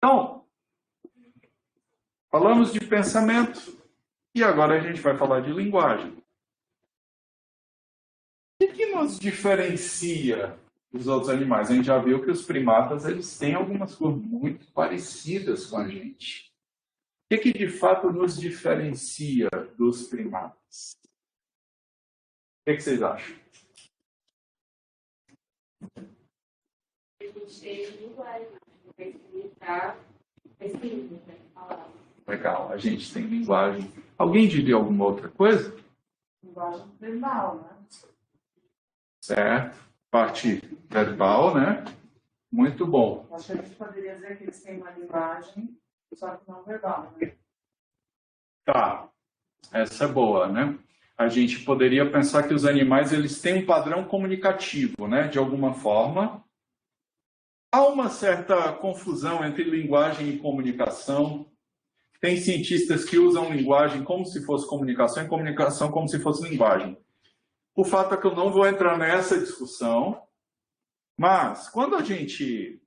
Então, falamos de pensamento e agora a gente vai falar de linguagem. O que nos diferencia dos outros animais? A gente já viu que os primatas eles têm algumas coisas muito parecidas com a gente. O que de fato nos diferencia dos primatas? O que vocês acham? Legal, a gente tem linguagem. Alguém diria alguma outra coisa? Linguagem verbal, né? Certo. Parte verbal, né? Muito bom. Acho que a gente poderia dizer que eles têm uma linguagem, só que não verbal, né? Tá. Essa é boa, né? A gente poderia pensar que os animais eles têm um padrão comunicativo, né? De alguma forma. Há uma certa confusão entre linguagem e comunicação. Tem cientistas que usam linguagem como se fosse comunicação e comunicação como se fosse linguagem. O fato é que eu não vou entrar nessa discussão, mas quando a gente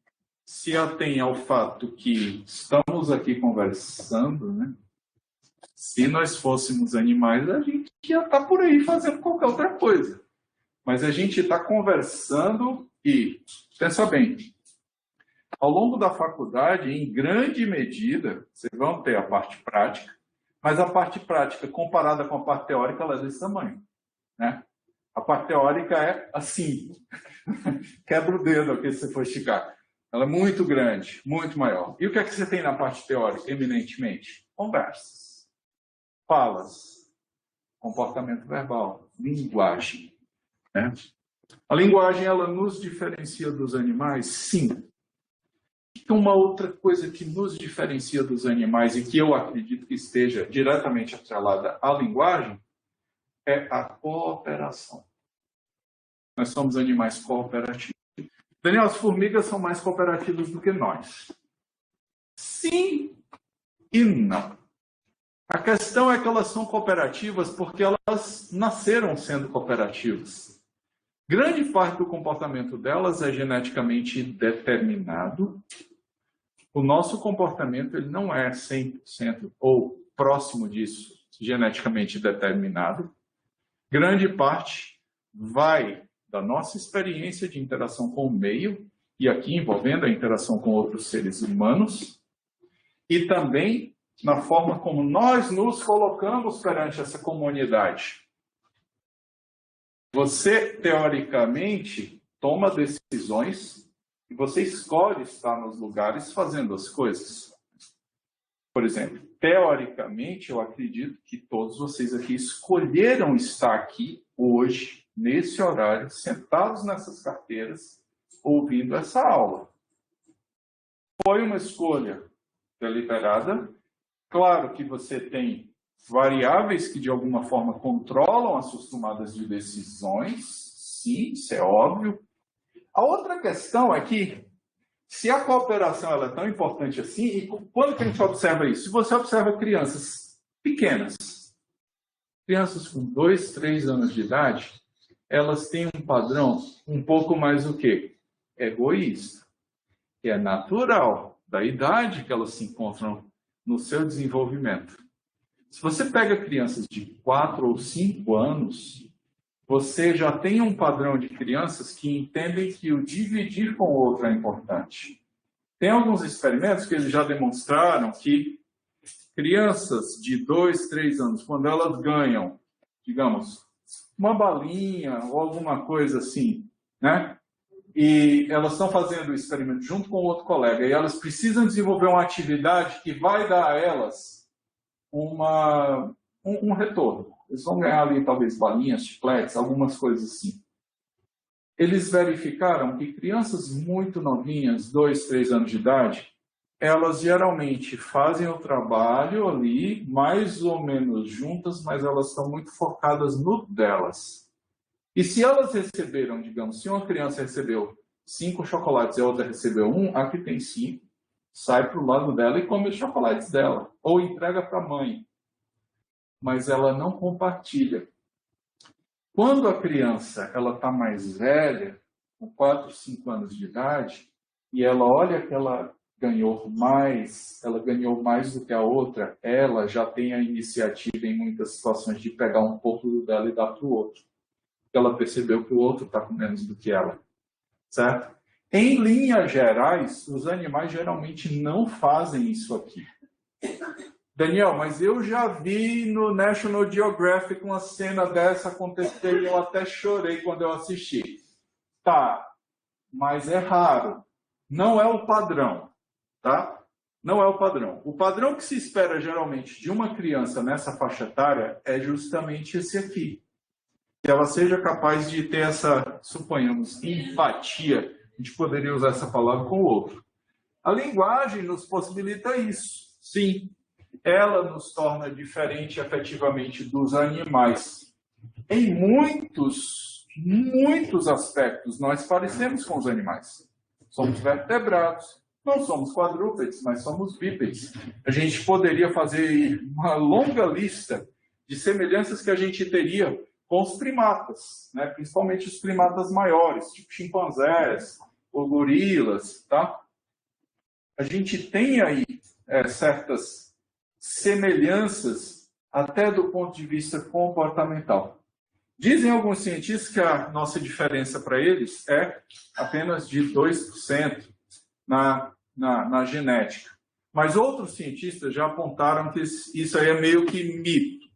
se atém ao fato que estamos aqui conversando, né? Se nós fôssemos animais, a gente ia estar por aí fazendo qualquer outra coisa. Mas a gente está conversando e, pensa bem, ao longo da faculdade, em grande medida, vocês vão ter a parte prática, mas a parte prática, comparada com a parte teórica, ela é desse tamanho, né? A parte teórica é assim, quebra o dedo aqui se você for esticar. Ela é muito grande, muito maior. E o que é que você tem na parte teórica, eminentemente? Conversas, falas, comportamento verbal, linguagem, né? A linguagem, ela nos diferencia dos animais? Sim. Uma outra coisa que nos diferencia dos animais e que eu acredito que esteja diretamente atrelada à linguagem é a cooperação. Nós somos animais cooperativos. Daniel, as formigas são mais cooperativas do que nós. Sim e não. A questão é que elas são cooperativas porque elas nasceram sendo cooperativas. Grande parte do comportamento delas é geneticamente determinado. O nosso comportamento ele não é 100% ou próximo disso geneticamente determinado. Grande parte vai da nossa experiência de interação com o meio, e aqui envolvendo a interação com outros seres humanos, e também na forma como nós nos colocamos perante essa comunidade. Você, teoricamente, toma decisões e você escolhe estar nos lugares fazendo as coisas. Por exemplo, teoricamente, eu acredito que todos vocês aqui escolheram estar aqui hoje, nesse horário, sentados nessas carteiras, ouvindo essa aula. Foi uma escolha deliberada. Claro que você tem variáveis que, de alguma forma, controlam as suas tomadas de decisões. Sim, isso é óbvio. A outra questão é que, se a cooperação ela é tão importante assim, e quando que a gente observa isso? Se você observa crianças pequenas, crianças com 2, 3 anos de idade, elas têm um padrão um pouco mais o quê? Egoísta. Que é natural da idade que elas se encontram no seu desenvolvimento. Se você pega crianças de 4 ou 5 anos, você já tem um padrão de crianças que entendem que o dividir com o outro é importante. Tem alguns experimentos que eles já demonstraram que crianças de 2, 3 anos, quando elas ganham, digamos, uma balinha ou alguma coisa assim, né? E elas estão fazendo o experimento junto com outro colega e elas precisam desenvolver uma atividade que vai dar a elas um retorno. Eles vão ganhar ali, talvez, balinhas, chicletes, algumas coisas assim. Eles verificaram que crianças muito novinhas, 2, 3 anos de idade, elas geralmente fazem o trabalho ali, mais ou menos juntas, mas elas estão muito focadas no delas. E se elas receberam, digamos, se uma criança recebeu 5 chocolates e a outra recebeu 1, a que tem 5, sai para o lado dela e come os chocolates dela, ou entrega para a mãe. Mas ela não compartilha. Quando a criança está mais velha, com 4, 5 anos de idade, e ela olha aquela ganhou mais, ela ganhou mais do que a outra, ela já tem a iniciativa em muitas situações de pegar um pouco dela e dar para o outro. Ela percebeu que o outro está com menos do que ela, certo? Em linhas gerais, os animais geralmente não fazem isso aqui. Daniel, mas eu já vi no National Geographic uma cena dessa acontecer e eu até chorei quando eu assisti. Tá, mas é raro. Não é o padrão, tá? Não é o padrão. O padrão que se espera geralmente de uma criança nessa faixa etária é justamente esse aqui. Que ela seja capaz de ter essa, suponhamos, empatia. A gente poderia usar essa palavra com o outro. A linguagem nos possibilita isso, sim. Ela nos torna diferente efetivamente dos animais. Em muitos aspectos, nós parecemos com os animais. Somos vertebrados, não somos quadrúpedes, mas somos bípedes. A gente poderia fazer uma longa lista de semelhanças que a gente teria com os primatas, né? Principalmente os primatas maiores, tipo chimpanzés ou gorilas, tá? A gente tem aí certas semelhanças até do ponto de vista comportamental. Dizem alguns cientistas que a nossa diferença para eles é apenas de 2% na genética. Mas outros cientistas já apontaram que isso aí é meio que mito.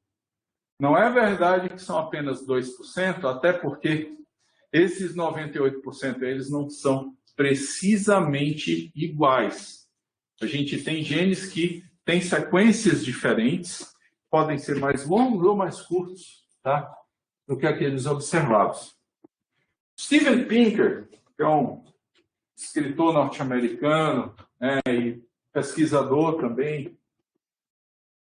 Não é verdade que são apenas 2%, até porque esses 98% eles não são precisamente iguais. A gente tem genes que têm sequências diferentes, podem ser mais longos ou mais curtos, tá? Do que aqueles observados. Steven Pinker, que é um escritor norte-americano, né, e pesquisador também,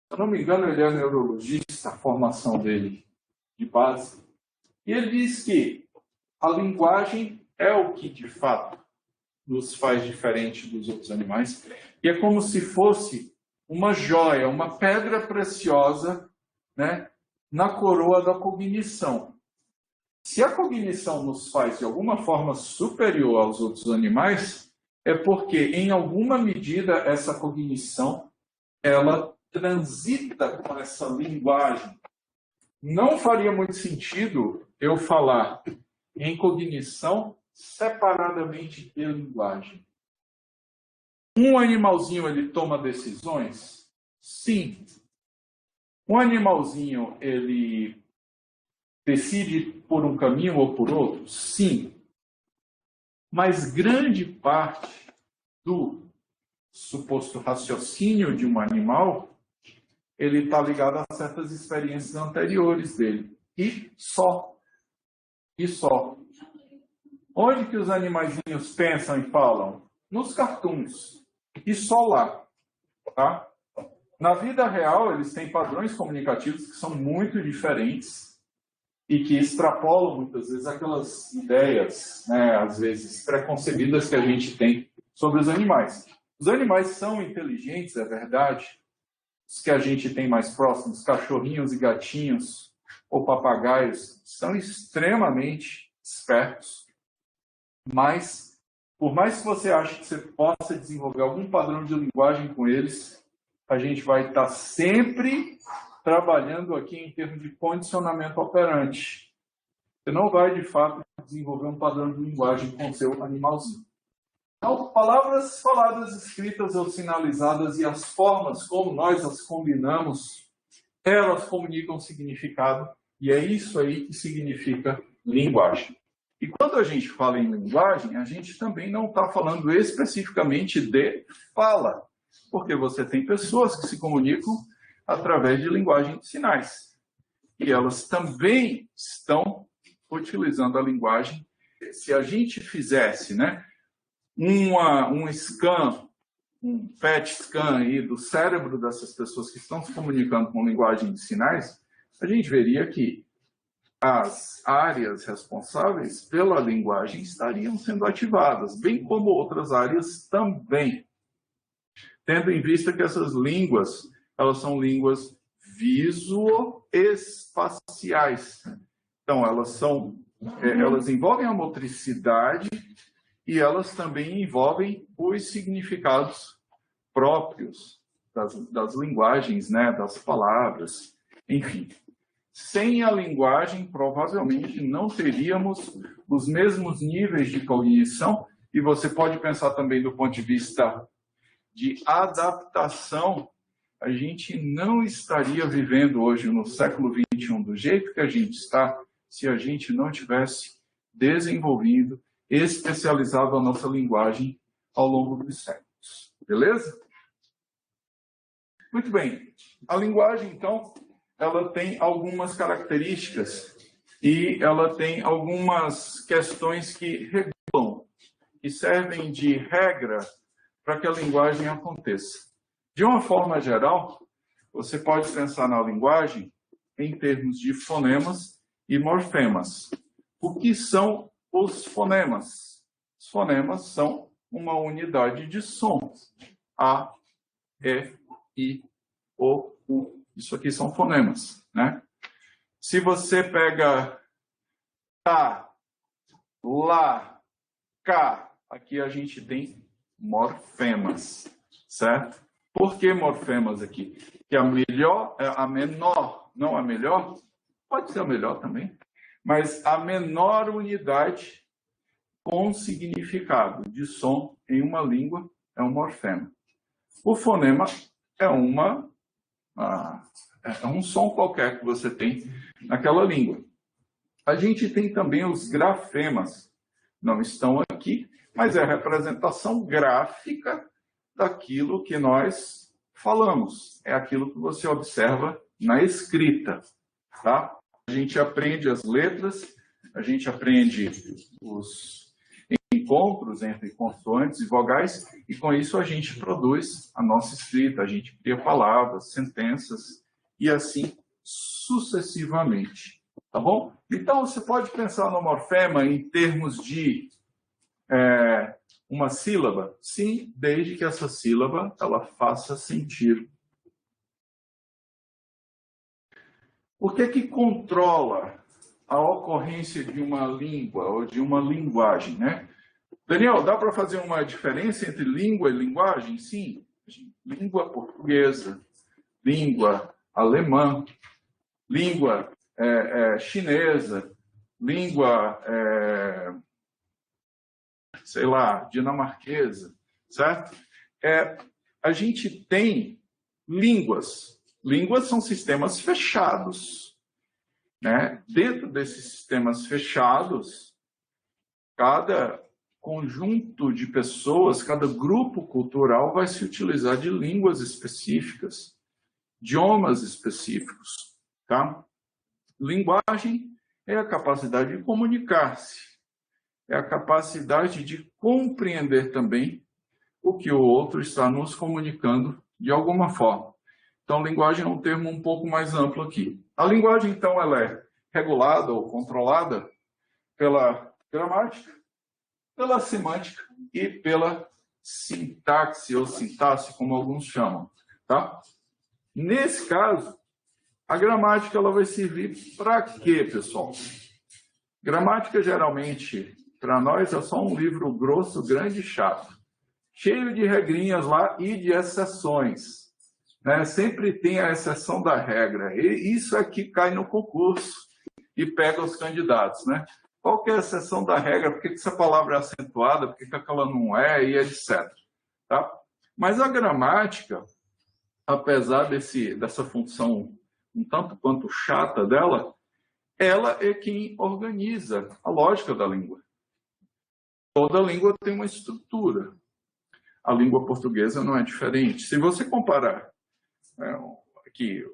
se eu não me engano, ele é neurologista, a formação dele de base, e ele diz que a linguagem é o que, de fato, nos faz diferente dos outros animais, e é como se fosse uma joia, uma pedra preciosa, né, na coroa da cognição. Se a cognição nos faz, de alguma forma, superior aos outros animais, é porque, em alguma medida, essa cognição, ela transita com essa linguagem. Não faria muito sentido eu falar em cognição separadamente de linguagem. Um animalzinho, ele toma decisões? Sim. Um animalzinho, ele decide por um caminho ou por outro? Sim. Mas grande parte do suposto raciocínio de um animal, ele está ligado a certas experiências anteriores dele. E só. E só. Onde que os animaizinhos pensam e falam? Nos cartoons. E só lá. Tá? Na vida real, eles têm padrões comunicativos que são muito diferentes e que extrapolam, muitas vezes, aquelas ideias, né, às vezes, preconcebidas que a gente tem sobre os animais. Os animais são inteligentes, é verdade. Os que a gente tem mais próximos, cachorrinhos e gatinhos, ou papagaios, são extremamente espertos. Mas, por mais que você ache que você possa desenvolver algum padrão de linguagem com eles, a gente vai estar sempre trabalhando aqui em termos de condicionamento operante. Você não vai, de fato, desenvolver um padrão de linguagem com o seu animalzinho. Então, palavras faladas, escritas ou sinalizadas e as formas como nós as combinamos, elas comunicam significado e é isso aí que significa linguagem. E quando a gente fala em linguagem, a gente também não está falando especificamente de fala, porque você tem pessoas que se comunicam através de linguagem de sinais. E elas também estão utilizando a linguagem. Se a gente fizesse, né, um scan, um PET scan aí do cérebro dessas pessoas que estão se comunicando com linguagem de sinais, a gente veria que as áreas responsáveis pela linguagem estariam sendo ativadas, bem como outras áreas também. Tendo em vista que essas línguas, elas são línguas visoespaciais. Então, elas envolvem a motricidade e elas também envolvem os significados próprios das linguagens, né, das palavras, enfim. Sem a linguagem, provavelmente não teríamos os mesmos níveis de cognição, e você pode pensar também do ponto de vista de adaptação. A gente não estaria vivendo hoje no século XXI do jeito que a gente está se a gente não tivesse desenvolvido, especializado a nossa linguagem ao longo dos séculos. Beleza? Muito bem. A linguagem, então, ela tem algumas características e ela tem algumas questões que regulam, que servem de regra para que a linguagem aconteça. De uma forma geral, você pode pensar na linguagem em termos de fonemas e morfemas. O que são os fonemas? Os fonemas são uma unidade de sons. A, E, I, O, U. Isso aqui são fonemas, né? Se você pega tá, lá, cá, aqui a gente tem morfemas, certo? Por que morfemas aqui? Que a menor, não a melhor, pode ser a melhor também, mas a menor unidade com significado de som em uma língua é um morfema. O fonema é um som qualquer que você tem naquela língua. A gente tem também os grafemas. Não estão aqui, mas é a representação gráfica daquilo que nós falamos. É aquilo que você observa na escrita, tá? A gente aprende as letras, a gente aprende os encontros entre consoantes e vogais, e com isso a gente produz a nossa escrita, a gente cria palavras, sentenças, e assim sucessivamente, tá bom? Então, você pode pensar no morfema em termos de uma sílaba? Sim, desde que essa sílaba ela faça sentido. O que é que controla a ocorrência de uma língua ou de uma linguagem, né? Daniel, dá para fazer uma diferença entre língua e linguagem? Sim. Língua portuguesa, língua alemã, língua chinesa, língua, sei lá, dinamarquesa, certo? A gente tem línguas. Línguas são sistemas fechados, né? Dentro desses sistemas fechados, cada conjunto de pessoas, cada grupo cultural vai se utilizar de línguas específicas, idiomas específicos, tá? Linguagem é a capacidade de comunicar-se, é a capacidade de compreender também o que o outro está nos comunicando de alguma forma. Então, linguagem é um termo um pouco mais amplo aqui. A linguagem, então, ela é regulada ou controlada pela gramática, pela semântica e pela sintaxe ou sintaxe, como alguns chamam, tá? Nesse caso, a gramática ela vai servir para quê, pessoal? Gramática, geralmente, para nós, é só um livro grosso, grande e chato, cheio de regrinhas lá e de exceções, né? Sempre tem a exceção da regra. E isso aqui cai no concurso e pega os candidatos, né? Qual que é a exceção da regra? Por que essa palavra é acentuada? Por que aquela não é? E etc. Tá? Mas a gramática, apesar dessa função um tanto quanto chata dela, ela é quem organiza a lógica da língua. Toda língua tem uma estrutura. A língua portuguesa não é diferente. Se você comparar,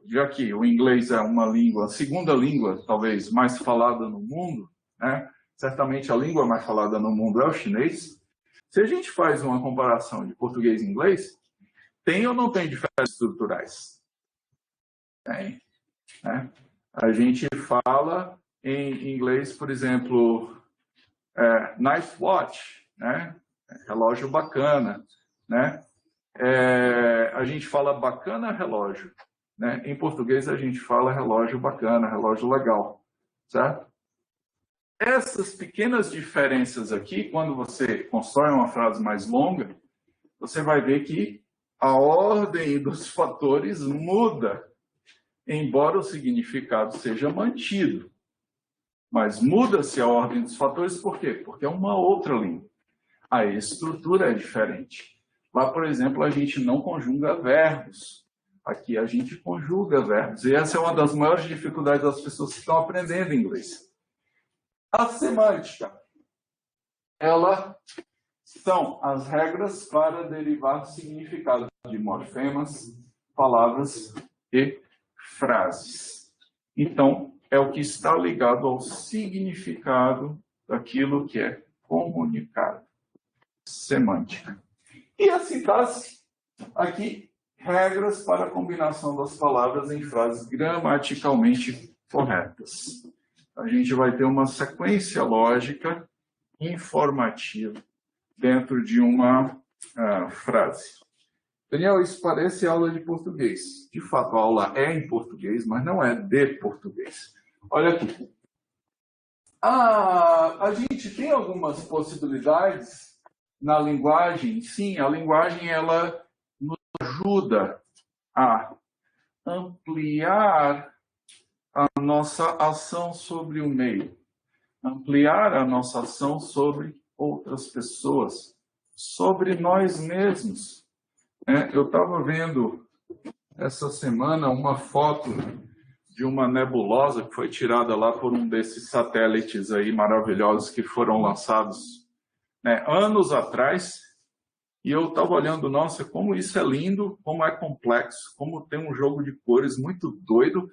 já que o inglês é uma língua, a segunda língua, talvez, mais falada no mundo, né? Certamente a língua mais falada no mundo é o chinês. Se a gente faz uma comparação de português e inglês, tem ou não tem diferenças estruturais? Tem. Né? A gente fala em inglês, por exemplo, nice watch, né? Relógio bacana, né? A gente fala bacana relógio, né? Em português a gente fala relógio bacana, relógio legal, certo? essas pequenas diferenças aqui, quando você constrói uma frase mais longa, você vai ver que a ordem dos fatores muda, embora o significado seja mantido. Mas muda-se a ordem dos fatores por quê? Porque é uma outra língua. A estrutura é diferente. Lá, por exemplo, a gente não conjuga verbos. Aqui a gente conjuga verbos. E essa é uma das maiores dificuldades das pessoas que estão aprendendo inglês. A semântica, ela são as regras para derivar significado de morfemas, palavras e frases. Então, é o que está ligado ao significado daquilo que é comunicado. Semântica. E a sintaxe, aqui, regras para a combinação das palavras em frases gramaticalmente corretas. A gente vai ter uma sequência lógica informativa dentro de uma frase. Daniel, isso parece aula de português. De fato, a aula é em português, mas não é de português. Olha aqui. A gente tem algumas possibilidades na linguagem. Sim, a linguagem ela nos ajuda a ampliar a nossa ação sobre o meio, ampliar a nossa ação sobre outras pessoas, sobre nós mesmos. Eu estava vendo essa semana uma foto de uma nebulosa que foi tirada lá por um desses satélites aí maravilhosos que foram lançados anos atrás. E eu estava olhando, nossa, como isso é lindo, como é complexo, como tem um jogo de cores muito doido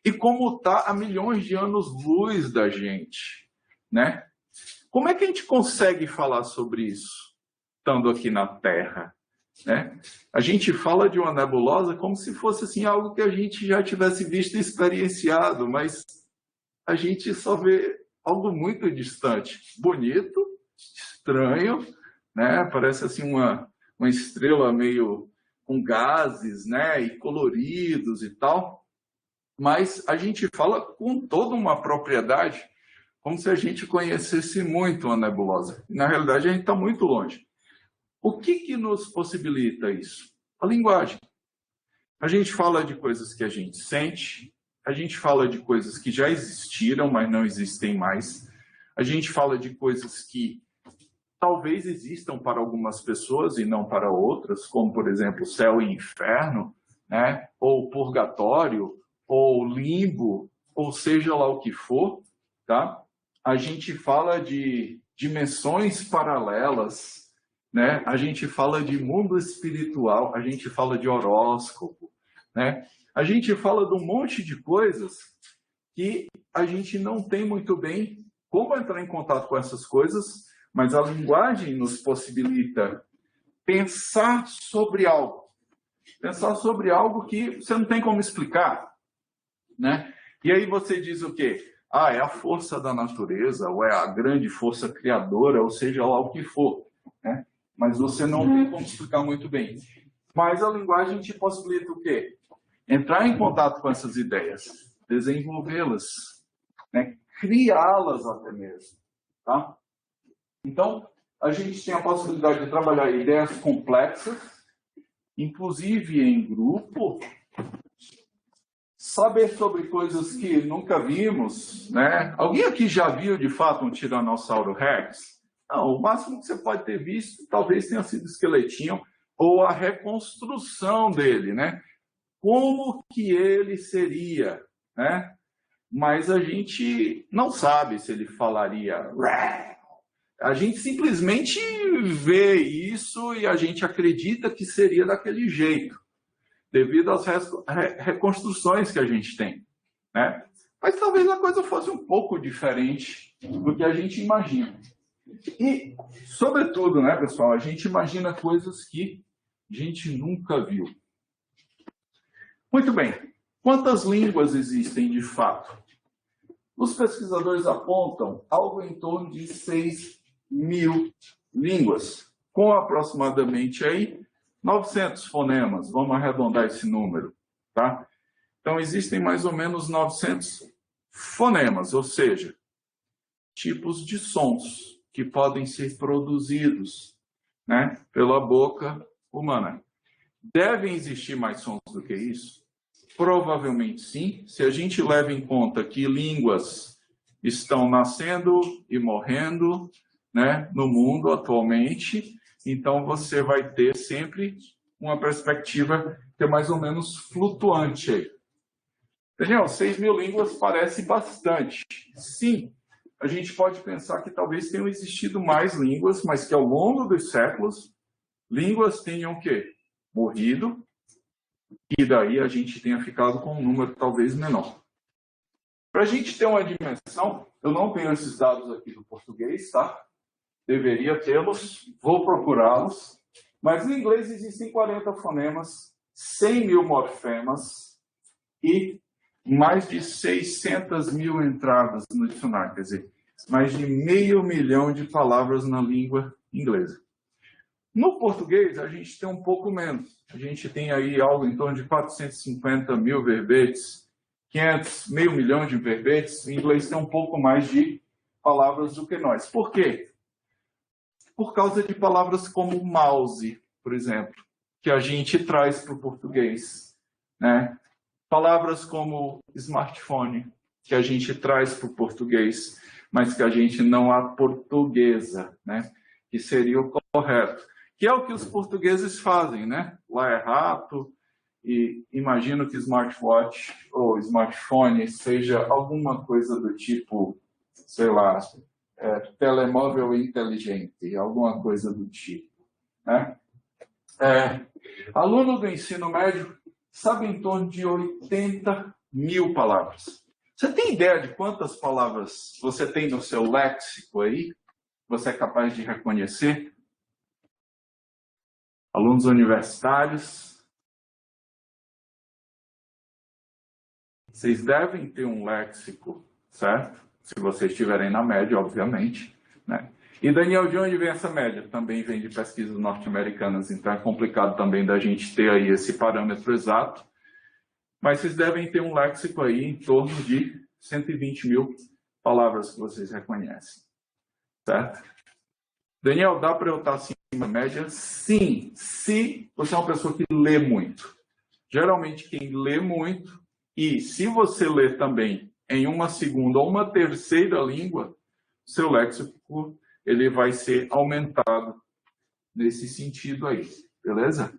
e como está a milhões de anos-luz da gente, né? Como é que a gente consegue falar sobre isso, estando aqui na Terra? Né? A gente fala de uma nebulosa como se fosse assim, algo que a gente já tivesse visto e experienciado, mas a gente só vê algo muito distante, bonito, estranho, né? Parece assim uma estrela meio com gases, né? E coloridos e tal, mas a gente fala com toda uma propriedade, como se a gente conhecesse muito a nebulosa. Na realidade, a gente está muito longe. O que nos possibilita isso? A linguagem. A gente fala de coisas que a gente sente, a gente fala de coisas que já existiram, mas não existem mais. A gente fala de coisas que talvez existam para algumas pessoas e não para outras, como, por exemplo, céu e inferno, né? Ou purgatório, ou limbo, ou seja lá o que for, tá? A gente fala de dimensões paralelas, né? A gente fala de mundo espiritual, a gente fala de horóscopo, né? A gente fala de um monte de coisas que a gente não tem muito bem como entrar em contato com essas coisas, mas a linguagem nos possibilita pensar sobre algo. Pensar sobre algo que você não tem como explicar, né? E aí você diz o quê? É a força da natureza, ou é a grande força criadora, ou seja lá o que for, né? Mas você não tem como explicar muito bem. Mas a linguagem te possibilita o quê? Entrar em contato com essas ideias, desenvolvê-las, né? Criá-las até mesmo, tá? Então, a gente tem a possibilidade de trabalhar ideias complexas, inclusive em grupo, saber sobre coisas que nunca vimos, né? Alguém aqui já viu, de fato, um Tiranossauro Rex? Não, o máximo que você pode ter visto talvez tenha sido esqueletinho ou a reconstrução dele, né? Como que ele seria, né? Mas a gente não sabe se ele falaria... A gente simplesmente vê isso e a gente acredita que seria daquele jeito, devido às reconstruções que a gente tem, né? Mas talvez a coisa fosse um pouco diferente do que a gente imagina. E, sobretudo, né, pessoal, a gente imagina coisas que a gente nunca viu. Muito bem. Quantas línguas existem de fato? Os pesquisadores apontam algo em torno de 6.000 línguas, com aproximadamente aí 900 fonemas. Vamos arredondar esse número, tá? Então, existem mais ou menos 900 fonemas, ou seja, tipos de sons que podem ser produzidos, né, pela boca humana. Devem existir mais sons do que isso? Provavelmente sim, se a gente leva em conta que línguas estão nascendo e morrendo, né, no mundo atualmente, então você vai ter sempre uma perspectiva que é mais ou menos flutuante aí. Daniel, 6.000 línguas parece bastante. Sim, a gente pode pensar que talvez tenham existido mais línguas, mas que ao longo dos séculos, línguas tenham o quê? Morrido, e daí a gente tenha ficado com um número talvez menor. Para a gente ter uma dimensão, eu não tenho esses dados aqui do português, tá? Deveria tê-los, vou procurá-los, mas no inglês existem 40 fonemas, 100.000 morfemas e mais de 600.000 entradas no dicionário, quer dizer, mais de 500 mil de palavras na língua inglesa. No português, a gente tem um pouco menos. A gente tem aí algo em torno de 450.000 verbetes, 500, meio milhão de verbetes. O inglês tem um pouco mais de palavras do que nós. Por quê? Por causa de palavras como mouse, por exemplo, que a gente traz para o português, né? Palavras como smartphone, que a gente traz para o português, mas que a gente não aportuguesa, né? Que seria o correto. Que é o que os portugueses fazem, né? Lá é rato, e imagino que smartwatch ou smartphone seja alguma coisa do tipo, sei lá, telemóvel inteligente, alguma coisa do tipo, né? Aluno do ensino médio sabe em torno de 80.000 palavras. Você tem ideia de quantas palavras você tem no seu léxico aí? Você é capaz de reconhecer? Alunos universitários, vocês devem ter um léxico, certo? Se vocês estiverem na média, obviamente, né? E, Daniel, de onde vem essa média? Também vem de pesquisas norte-americanas, então é complicado também da gente ter aí esse parâmetro exato. Mas vocês devem ter um léxico aí em torno de 120.000 palavras que vocês reconhecem, certo? Daniel, dá para eu estar acima da média? Sim, se você é uma pessoa que lê muito. Geralmente quem lê muito, e se você lê também em uma segunda ou uma terceira língua, seu léxico ele vai ser aumentado nesse sentido aí, beleza?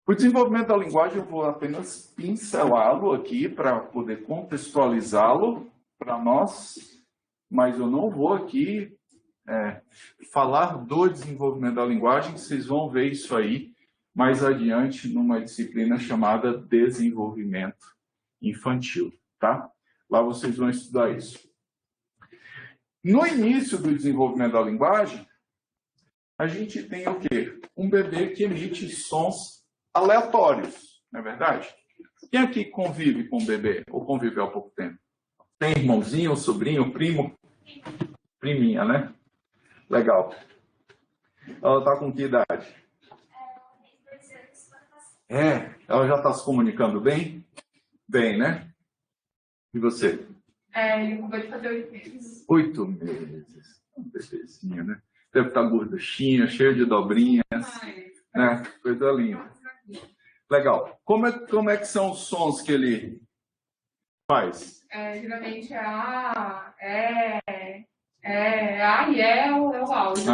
O desenvolvimento da linguagem eu vou apenas pincelá-lo aqui para poder contextualizá-lo para nós, mas eu não vou aqui falar do desenvolvimento da linguagem, vocês vão ver isso aí mais adiante numa disciplina chamada desenvolvimento infantil, tá? Lá vocês vão estudar isso. No início do desenvolvimento da linguagem, a gente tem o quê? Um bebê que emite sons aleatórios, não é verdade? Quem aqui convive com o bebê ou conviveu há pouco tempo? Tem irmãozinho, sobrinho, primo? Priminha, né? Legal. Ela está com que idade? Ela já está se comunicando bem? Bem, né? E você? Ele acabou de fazer 8 meses. 8 meses. Um bebezinho, né? Deve estar gorduchinho, cheio de dobrinhas. Né? Coisa linda. Legal. Como é que são os sons que ele faz? Geralmente é o áudio.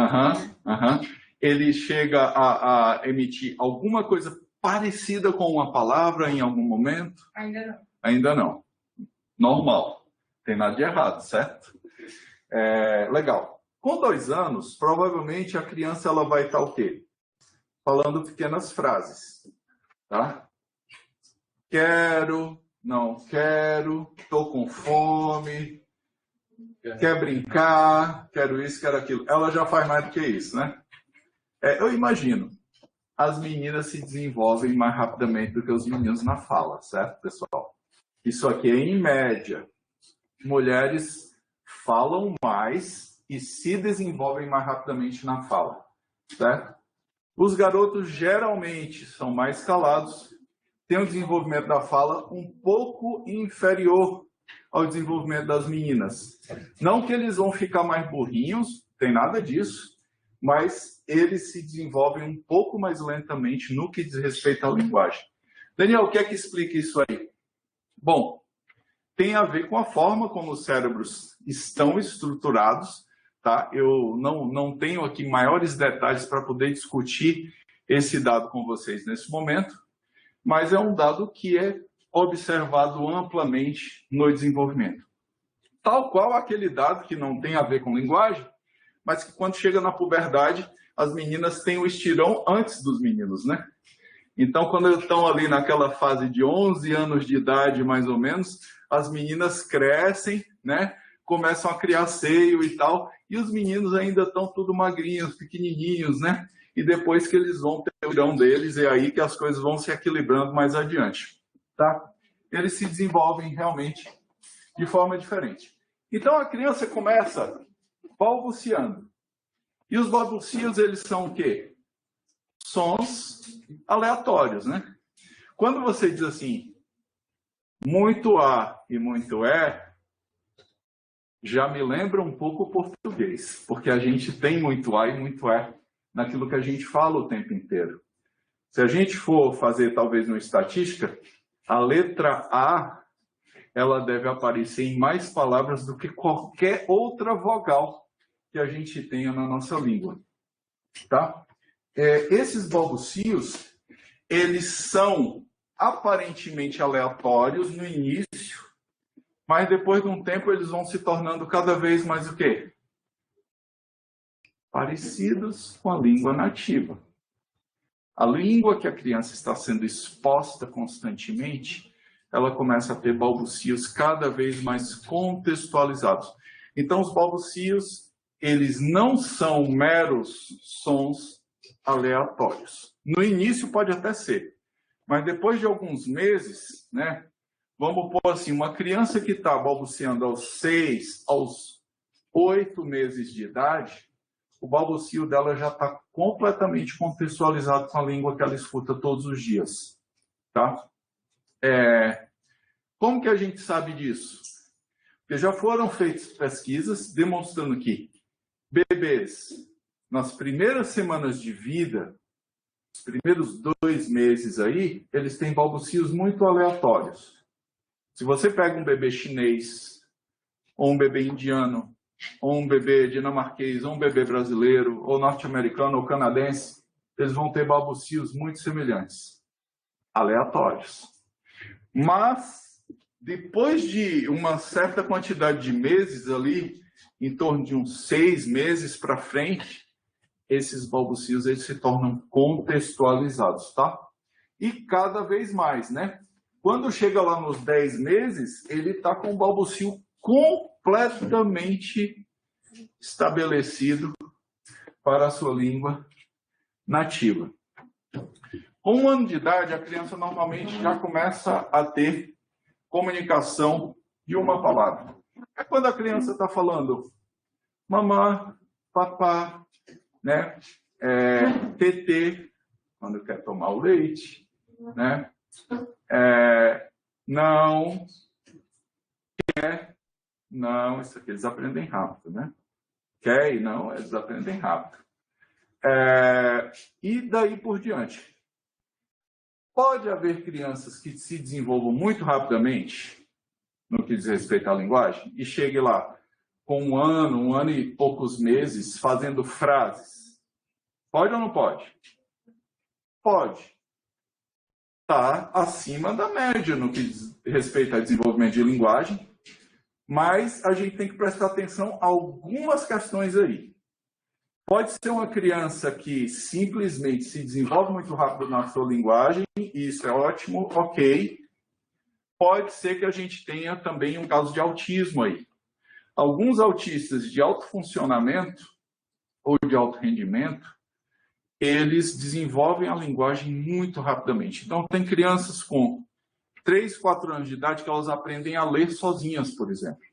Ele chega a emitir alguma coisa parecida com uma palavra em algum momento? Ainda não. Ainda não. Normal. Tem nada de errado, certo? Legal. Com 2 anos, provavelmente a criança ela vai estar o quê? Falando pequenas frases. Tá? Quero, não quero, estou com fome, quer brincar, quero isso, quero aquilo. Ela já faz mais do que isso, né? Eu imagino, as meninas se desenvolvem mais rapidamente do que os meninos na fala, certo, pessoal? Isso aqui é em média. Mulheres falam mais e se desenvolvem mais rapidamente na fala, certo? Os garotos geralmente são mais calados, têm um desenvolvimento da fala um pouco inferior ao desenvolvimento das meninas. Não que eles vão ficar mais burrinhos, tem nada disso, mas eles se desenvolvem um pouco mais lentamente no que diz respeito à linguagem. Daniel, o que é que explica isso aí? Bom, tem a ver com a forma como os cérebros estão estruturados, tá? Eu não tenho aqui maiores detalhes para poder discutir esse dado com vocês nesse momento, mas é um dado que é observado amplamente no desenvolvimento. Tal qual aquele dado que não tem a ver com linguagem, mas que quando chega na puberdade, as meninas têm o estirão antes dos meninos, né? Então, quando eles estão ali naquela fase de 11 anos de idade, mais ou menos, as meninas crescem, né? Começam a criar seio e tal, e os meninos ainda estão tudo magrinhos, pequenininhos, né? E depois que eles vão ter o estirão deles, é aí que as coisas vão se equilibrando mais adiante, tá? Eles se desenvolvem realmente de forma diferente. Então, a criança começa balbuciando. E os balbucios, eles são o quê? Sons aleatórios, né? Quando você diz assim, muito A e muito E, já me lembra um pouco o português, porque a gente tem muito A e muito E naquilo que a gente fala o tempo inteiro. Se a gente for fazer, talvez, uma estatística, a letra A, ela deve aparecer em mais palavras do que qualquer outra vogal que a gente tenha na nossa língua, tá? Esses balbucios, eles são aparentemente aleatórios no início, mas depois de um tempo eles vão se tornando cada vez mais o quê? Parecidos com a língua nativa. A língua que a criança está sendo exposta constantemente, ela começa a ter balbucios cada vez mais contextualizados. Então, os balbucios, eles não são meros sons aleatórios. No início pode até ser, mas depois de alguns meses, né? Vamos pôr assim, uma criança que está balbuciando aos 6, aos 8 meses de idade, o balbucio dela já está completamente contextualizado com a língua que ela escuta todos os dias, tá? Como que a gente sabe disso? Porque já foram feitas pesquisas demonstrando que bebês, nas primeiras semanas de vida, os primeiros 2 meses aí, eles têm balbucios muito aleatórios. Se você pega um bebê chinês, ou um bebê indiano, ou um bebê dinamarquês, ou um bebê brasileiro, ou norte-americano, ou canadense, eles vão ter balbucios muito semelhantes, aleatórios. Mas, depois de uma certa quantidade de meses ali, em torno de uns 6 meses para frente, esses balbucios eles se tornam contextualizados, tá? E cada vez mais, né? Quando chega lá nos 10 meses, ele está com o balbucio completamente estabelecido para a sua língua nativa. Com 1 ano de idade, a criança normalmente já começa a ter comunicação de uma palavra. É quando a criança está falando mamã, papá, né? TT, quando quer tomar o leite, né? Não, quer, não, isso aqui eles aprendem rápido, né? Quer e não, eles aprendem rápido. E daí por diante. Pode haver crianças que se desenvolvam muito rapidamente no que diz respeito à linguagem e chegue lá com 1 ano e poucos meses fazendo frases. Pode ou não pode? Pode. Está acima da média no que diz respeito ao desenvolvimento de linguagem, mas a gente tem que prestar atenção a algumas questões aí. Pode ser uma criança que simplesmente se desenvolve muito rápido na sua linguagem, e isso é ótimo, ok. Pode ser que a gente tenha também um caso de autismo aí. Alguns autistas de alto funcionamento ou de alto rendimento, eles desenvolvem a linguagem muito rapidamente. Então, tem crianças com 3, 4 anos de idade que elas aprendem a ler sozinhas, por exemplo.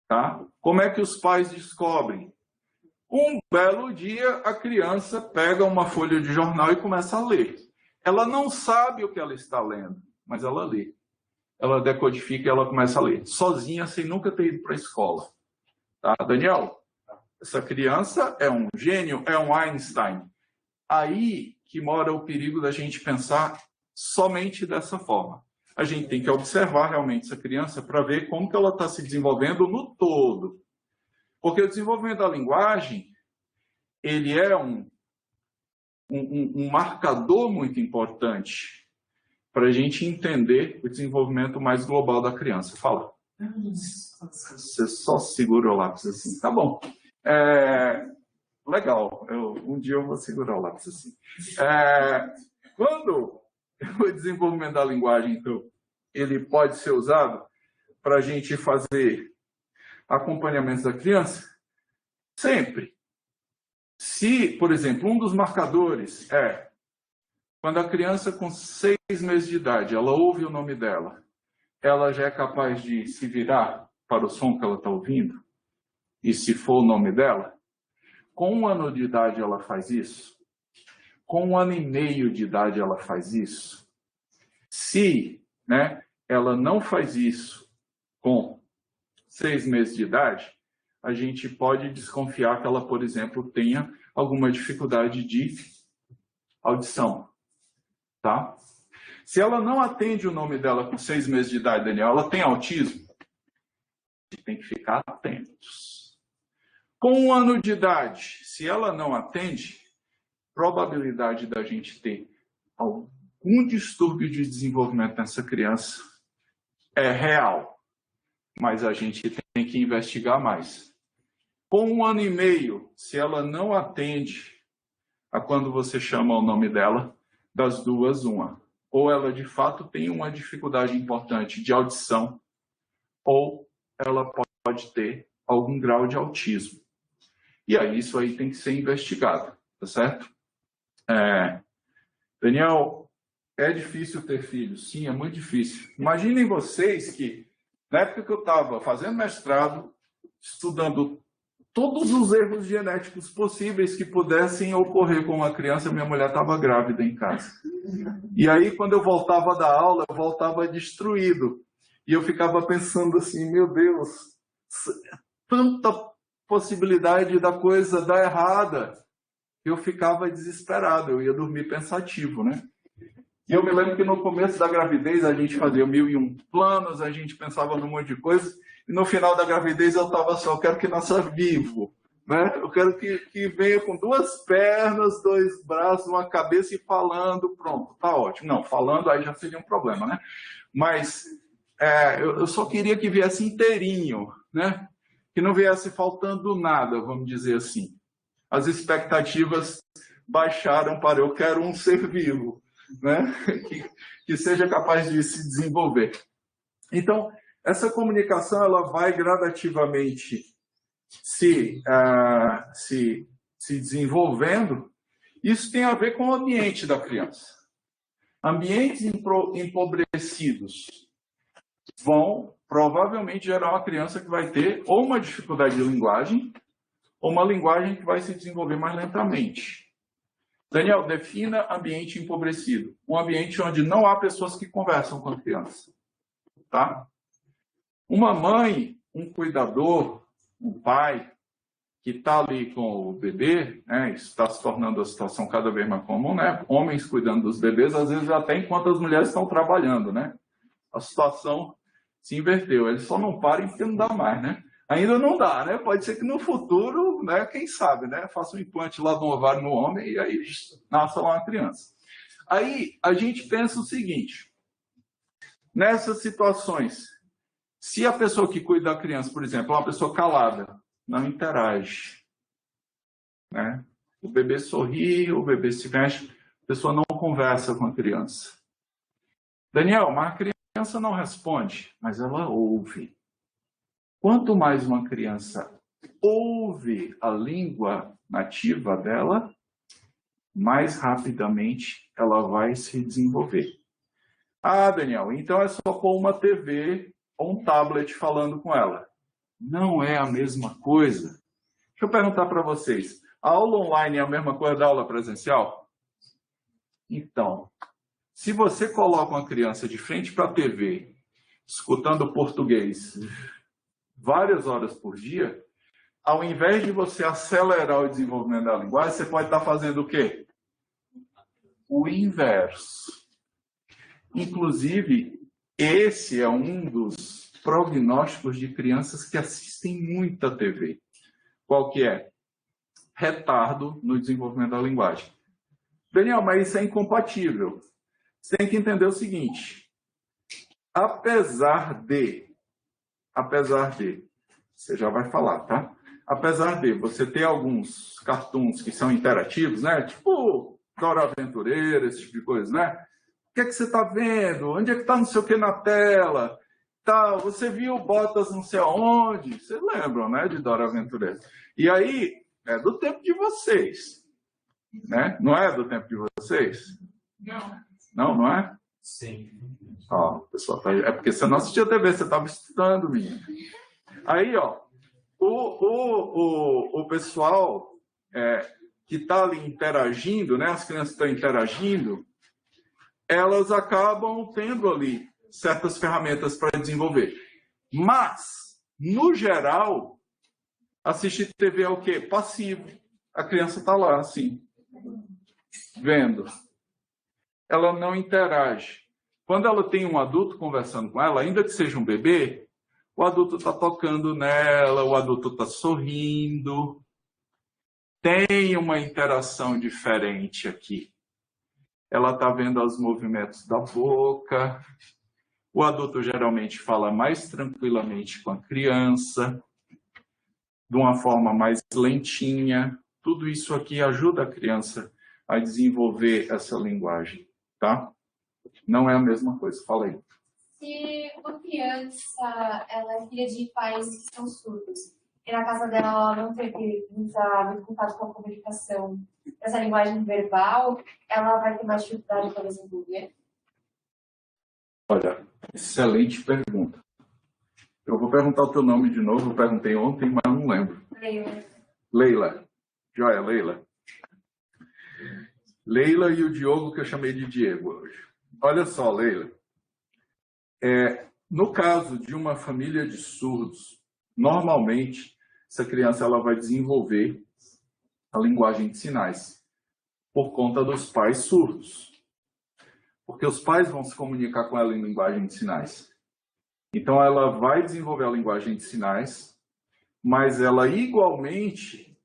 Tá? Como é que os pais descobrem? Um belo dia, a criança pega uma folha de jornal e começa a ler. Ela não sabe o que ela está lendo, mas ela lê. ela decodifica e ela começa a ler, sozinha, sem nunca ter ido para a escola. Tá, Daniel? Essa criança é um gênio, é um Einstein. Aí que mora o perigo da gente pensar somente dessa forma. A gente tem que observar realmente essa criança para ver como que ela está se desenvolvendo no todo. Porque o desenvolvimento da linguagem, ele é um marcador muito importante para a gente entender o desenvolvimento mais global da criança. Fala. Você só segura o lápis assim. Tá bom. Legal. Um dia eu vou segurar o lápis assim. Quando o desenvolvimento da linguagem, então, ele pode ser usado para a gente fazer acompanhamento da criança? Sempre. Se, por exemplo, um dos marcadores é quando a criança com 6 meses de idade, ela ouve o nome dela, ela já é capaz de se virar para o som que ela está ouvindo, e se for o nome dela, com 1 ano de idade ela faz isso, com 1 ano e meio de idade ela faz isso. Se ela não faz isso com 6 meses de idade, a gente pode desconfiar que ela, por exemplo, tenha alguma dificuldade de audição. Tá? Se ela não atende o nome dela com 6 meses de idade, Daniel, ela tem autismo? A gente tem que ficar atentos. Com 1 ano de idade, se ela não atende, probabilidade da gente ter algum distúrbio de desenvolvimento nessa criança é real, mas a gente tem que investigar mais. Com 1 ano e meio, se ela não atende a quando você chama o nome dela, das duas, uma. Ou ela, de fato, tem uma dificuldade importante de audição, ou ela pode ter algum grau de autismo. E aí, isso aí tem que ser investigado, tá certo? Daniel, é difícil ter filhos? Sim, é muito difícil. Imaginem vocês que, na época que eu estava fazendo mestrado, estudando todos os erros genéticos possíveis que pudessem ocorrer com uma criança, minha mulher estava grávida em casa. E aí, quando eu voltava da aula, eu voltava destruído. E eu ficava pensando assim, meu Deus, tanta possibilidade da coisa dar errada. Eu ficava desesperado, eu ia dormir pensativo, né? E eu me lembro que no começo da gravidez a gente fazia 1001 planos, a gente pensava num monte de coisas, e no final da gravidez eu estava só, eu quero que nasça vivo, né? Eu quero que venha com 2 pernas, 2 braços, uma cabeça e falando, pronto, tá ótimo. Não, falando aí já seria um problema, né? Mas eu só queria que viesse inteirinho, né? Que não viesse faltando nada, vamos dizer assim. As expectativas baixaram para eu quero um ser vivo, né? que seja capaz de se desenvolver. Então, essa comunicação ela vai gradativamente se desenvolvendo. Isso tem a ver com o ambiente da criança. Ambientes empobrecidos vão provavelmente gerar uma criança que vai ter ou uma dificuldade de linguagem, ou uma linguagem que vai se desenvolver mais lentamente. Daniel, defina ambiente empobrecido. Um ambiente onde não há pessoas que conversam com a criança. Tá? Uma mãe, um cuidador, um pai, que está ali com o bebê, né? Isso está se tornando a situação cada vez mais comum, né? Homens cuidando dos bebês, às vezes até enquanto as mulheres estão trabalhando, né? A situação se inverteu. Eles só não param porque não dá mais, né? Ainda não dá, né? Pode ser que no futuro, né? Quem sabe, né? Faça um implante lá no ovário no homem e aí nasça lá uma criança. Aí a gente pensa o seguinte: nessas situações, se a pessoa que cuida da criança, por exemplo, é uma pessoa calada, não interage, né? O bebê sorri, o bebê se mexe, a pessoa não conversa com a criança. Daniel, mas a criança não responde, mas ela ouve. Quanto mais uma criança ouve a língua nativa dela, mais rapidamente ela vai se desenvolver. Ah, Daniel, então é só pôr uma TV ou um tablet falando com ela. Não é a mesma coisa. Deixa eu perguntar para vocês. A aula online é a mesma coisa da aula presencial? Então, se você coloca uma criança de frente para a TV escutando português várias horas por dia, ao invés de você acelerar o desenvolvimento da linguagem, você pode estar fazendo o quê? O inverso. Inclusive, esse é um dos prognósticos de crianças que assistem muita TV. Qual que é? Retardo no desenvolvimento da linguagem. Daniel, mas isso é incompatível. Você tem que entender o seguinte. Apesar de, você já vai falar, tá? Apesar de você ter alguns cartoons que são interativos, né? Tipo Dora Aventureira, esse tipo de coisa, né? O que é que você está vendo? Onde é que está não sei o que na tela? Tá, você viu Botas não sei aonde? Vocês lembram, né, de Dora Aventureira? E aí, é do tempo de vocês, né? Não é do tempo de vocês? Não. Não é? Sim. Ó, o pessoal tá... É porque você não assistia TV, você estava estudando, menino. Aí, ó, o pessoal que está ali interagindo, né? As crianças estão interagindo, elas acabam tendo ali certas ferramentas para desenvolver. Mas, no geral, assistir TV é o quê? Passivo. A criança está lá, assim, vendo. Ela não interage. Quando ela tem um adulto conversando com ela, ainda que seja um bebê, o adulto está tocando nela, o adulto está sorrindo. Tem uma interação diferente aqui. Ela está vendo os movimentos da boca. O adulto geralmente fala mais tranquilamente com a criança, de uma forma mais lentinha. Tudo isso aqui ajuda a criança a desenvolver essa linguagem, tá? Não é a mesma coisa, fala aí. Se uma criança ela é filha de pais que são surdos, e na casa dela ela não teve muito contato com a comunicação, essa linguagem verbal, ela vai ter mais dificuldade para desenvolver? Olha, excelente pergunta. Eu vou perguntar o teu nome de novo, eu perguntei ontem, mas não lembro. Leila. Joia, Leila. Leila e o Diogo, que eu chamei de Diego hoje. Olha só, Leila. No caso de uma família de surdos, normalmente, essa criança ela vai desenvolver a linguagem de sinais por conta dos pais surdos. Porque os pais vão se comunicar com ela em linguagem de sinais. Então, ela vai desenvolver a linguagem de sinais, mas ela igualmente,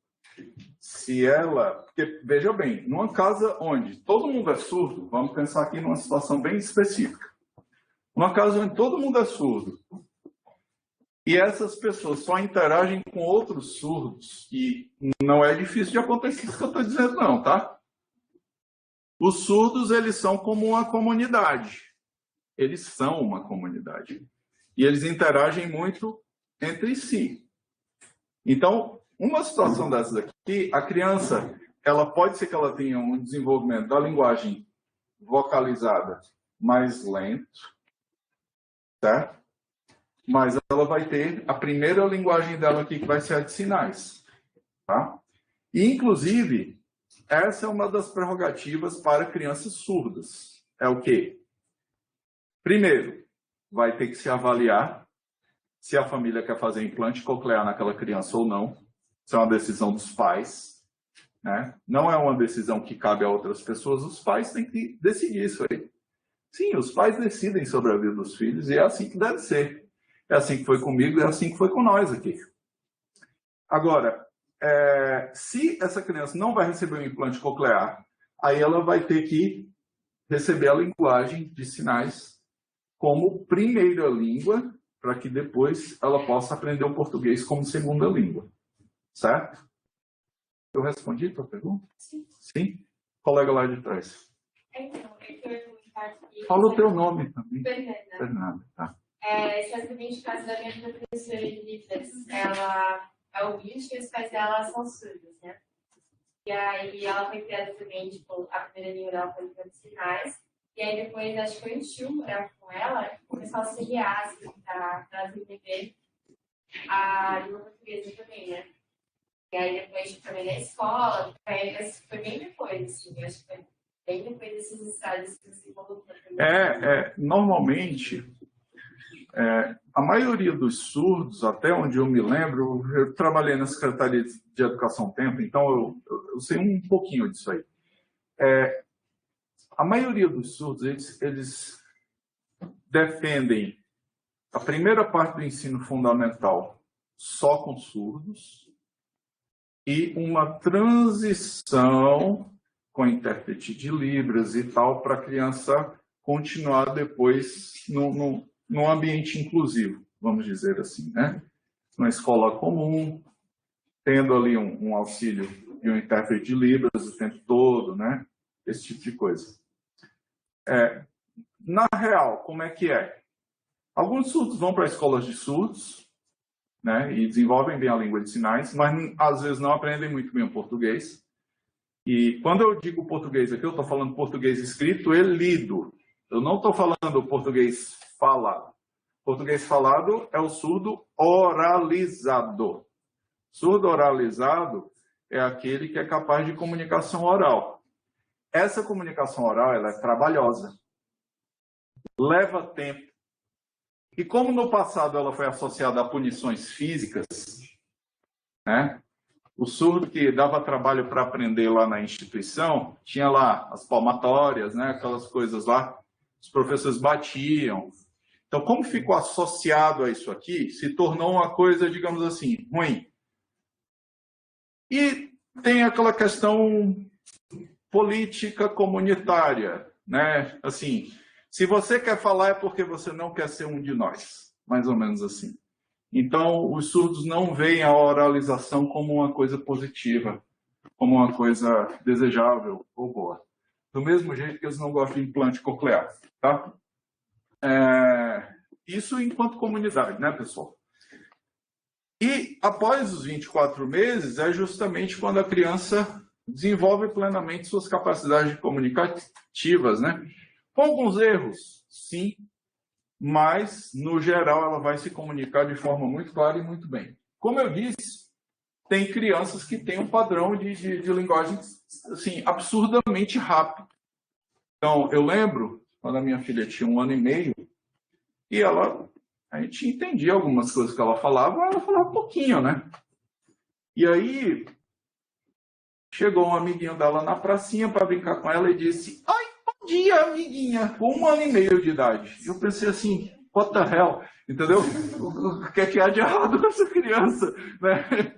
se ela... Porque, veja bem, numa casa onde todo mundo é surdo, vamos pensar aqui numa situação bem específica. Numa casa onde todo mundo é surdo, e essas pessoas só interagem com outros surdos, e não é difícil de acontecer isso que eu estou dizendo, não, tá? Os surdos, eles são como uma comunidade. Eles são uma comunidade. E eles interagem muito entre si. Então, uma situação dessas aqui, a criança, ela pode ser que ela tenha um desenvolvimento da linguagem vocalizada mais lento, certo? Mas ela vai ter a primeira linguagem dela aqui, que vai ser a de sinais. Tá? E, inclusive, essa é uma das prerrogativas para crianças surdas. É o quê? Primeiro, vai ter que se avaliar se a família quer fazer implante coclear naquela criança ou não. Isso é uma decisão dos pais, né? Não é uma decisão que cabe a outras pessoas. Os pais têm que decidir isso aí. Sim, os pais decidem sobre a vida dos filhos e é assim que deve ser. É assim que foi comigo e é assim que foi com nós aqui. Agora, se essa criança não vai receber um implante coclear, aí ela vai ter que receber a linguagem de sinais como primeira língua, para que depois ela possa aprender o português como segunda língua. Certo? Eu respondi a tua pergunta? Sim. Sim? Colega lá de trás. Então, eu ia perguntar aqui... Fala o teu nome também. Fernanda. Fernanda, tá. Especificamente no caso da minha professora de Libras, ela é ouvinte e os pais dela são surdos, né? E aí ela foi criada também, tipo, a primeira língua dela foi língua de sinais. E aí depois, acho que foi um tio morar com ela, começou a auxiliar, assim, para ela entender a língua portuguesa também, né? E aí depois, tipo, também na escola, foi bem depois, assim, eu acho que foi bem depois desses estágios que você colocou. Normalmente, A maioria dos surdos, até onde eu me lembro, eu trabalhei na Secretaria de Educação um tempo, então eu sei um pouquinho disso aí. A maioria dos surdos, eles defendem a primeira parte do ensino fundamental só com surdos e uma transição com intérprete de Libras e tal para a criança continuar depois num ambiente inclusivo, vamos dizer assim, né? Numa escola comum, tendo ali um auxílio de um intérprete de Libras o tempo todo, né? Esse tipo de coisa. Na real, como é que é? Alguns surdos vão para escolas de surdos, né? E desenvolvem bem a língua de sinais, mas às vezes não aprendem muito bem o português. E quando eu digo português aqui, eu estou falando português escrito e lido. Eu não estou falando português falado. Português falado é o surdo oralizado. Surdo oralizado é aquele que é capaz de comunicação oral. Essa comunicação oral ela é trabalhosa, leva tempo. E como no passado ela foi associada a punições físicas, né? O surdo que dava trabalho para aprender lá na instituição, tinha lá as palmatórias, né? Aquelas coisas lá, os professores batiam. Então, como ficou associado a isso aqui, se tornou uma coisa, digamos assim, ruim. E tem aquela questão política comunitária, né? Assim, se você quer falar é porque você não quer ser um de nós, mais ou menos assim. Então, os surdos não veem a oralização como uma coisa positiva, como uma coisa desejável ou boa. Do mesmo jeito que eles não gostam de implante coclear, tá? Isso enquanto comunidade, né, pessoal? E após os 24 meses é justamente quando a criança desenvolve plenamente suas capacidades comunicativas, né? Com alguns erros, sim, mas, no geral, ela vai se comunicar de forma muito clara e muito bem. Como eu disse, tem crianças que têm um padrão de linguagem assim, absurdamente rápido. Então, eu lembro, quando a minha filha tinha 1 ano e meio, e a gente entendia algumas coisas que ela falava pouquinho, né? E aí, chegou um amiguinho dela na pracinha para brincar com ela e disse: "Ai, bom dia, amiguinha", com 1 ano e meio de idade. Eu pensei assim, what the hell? Entendeu? O que é que há de errado com essa criança? Né?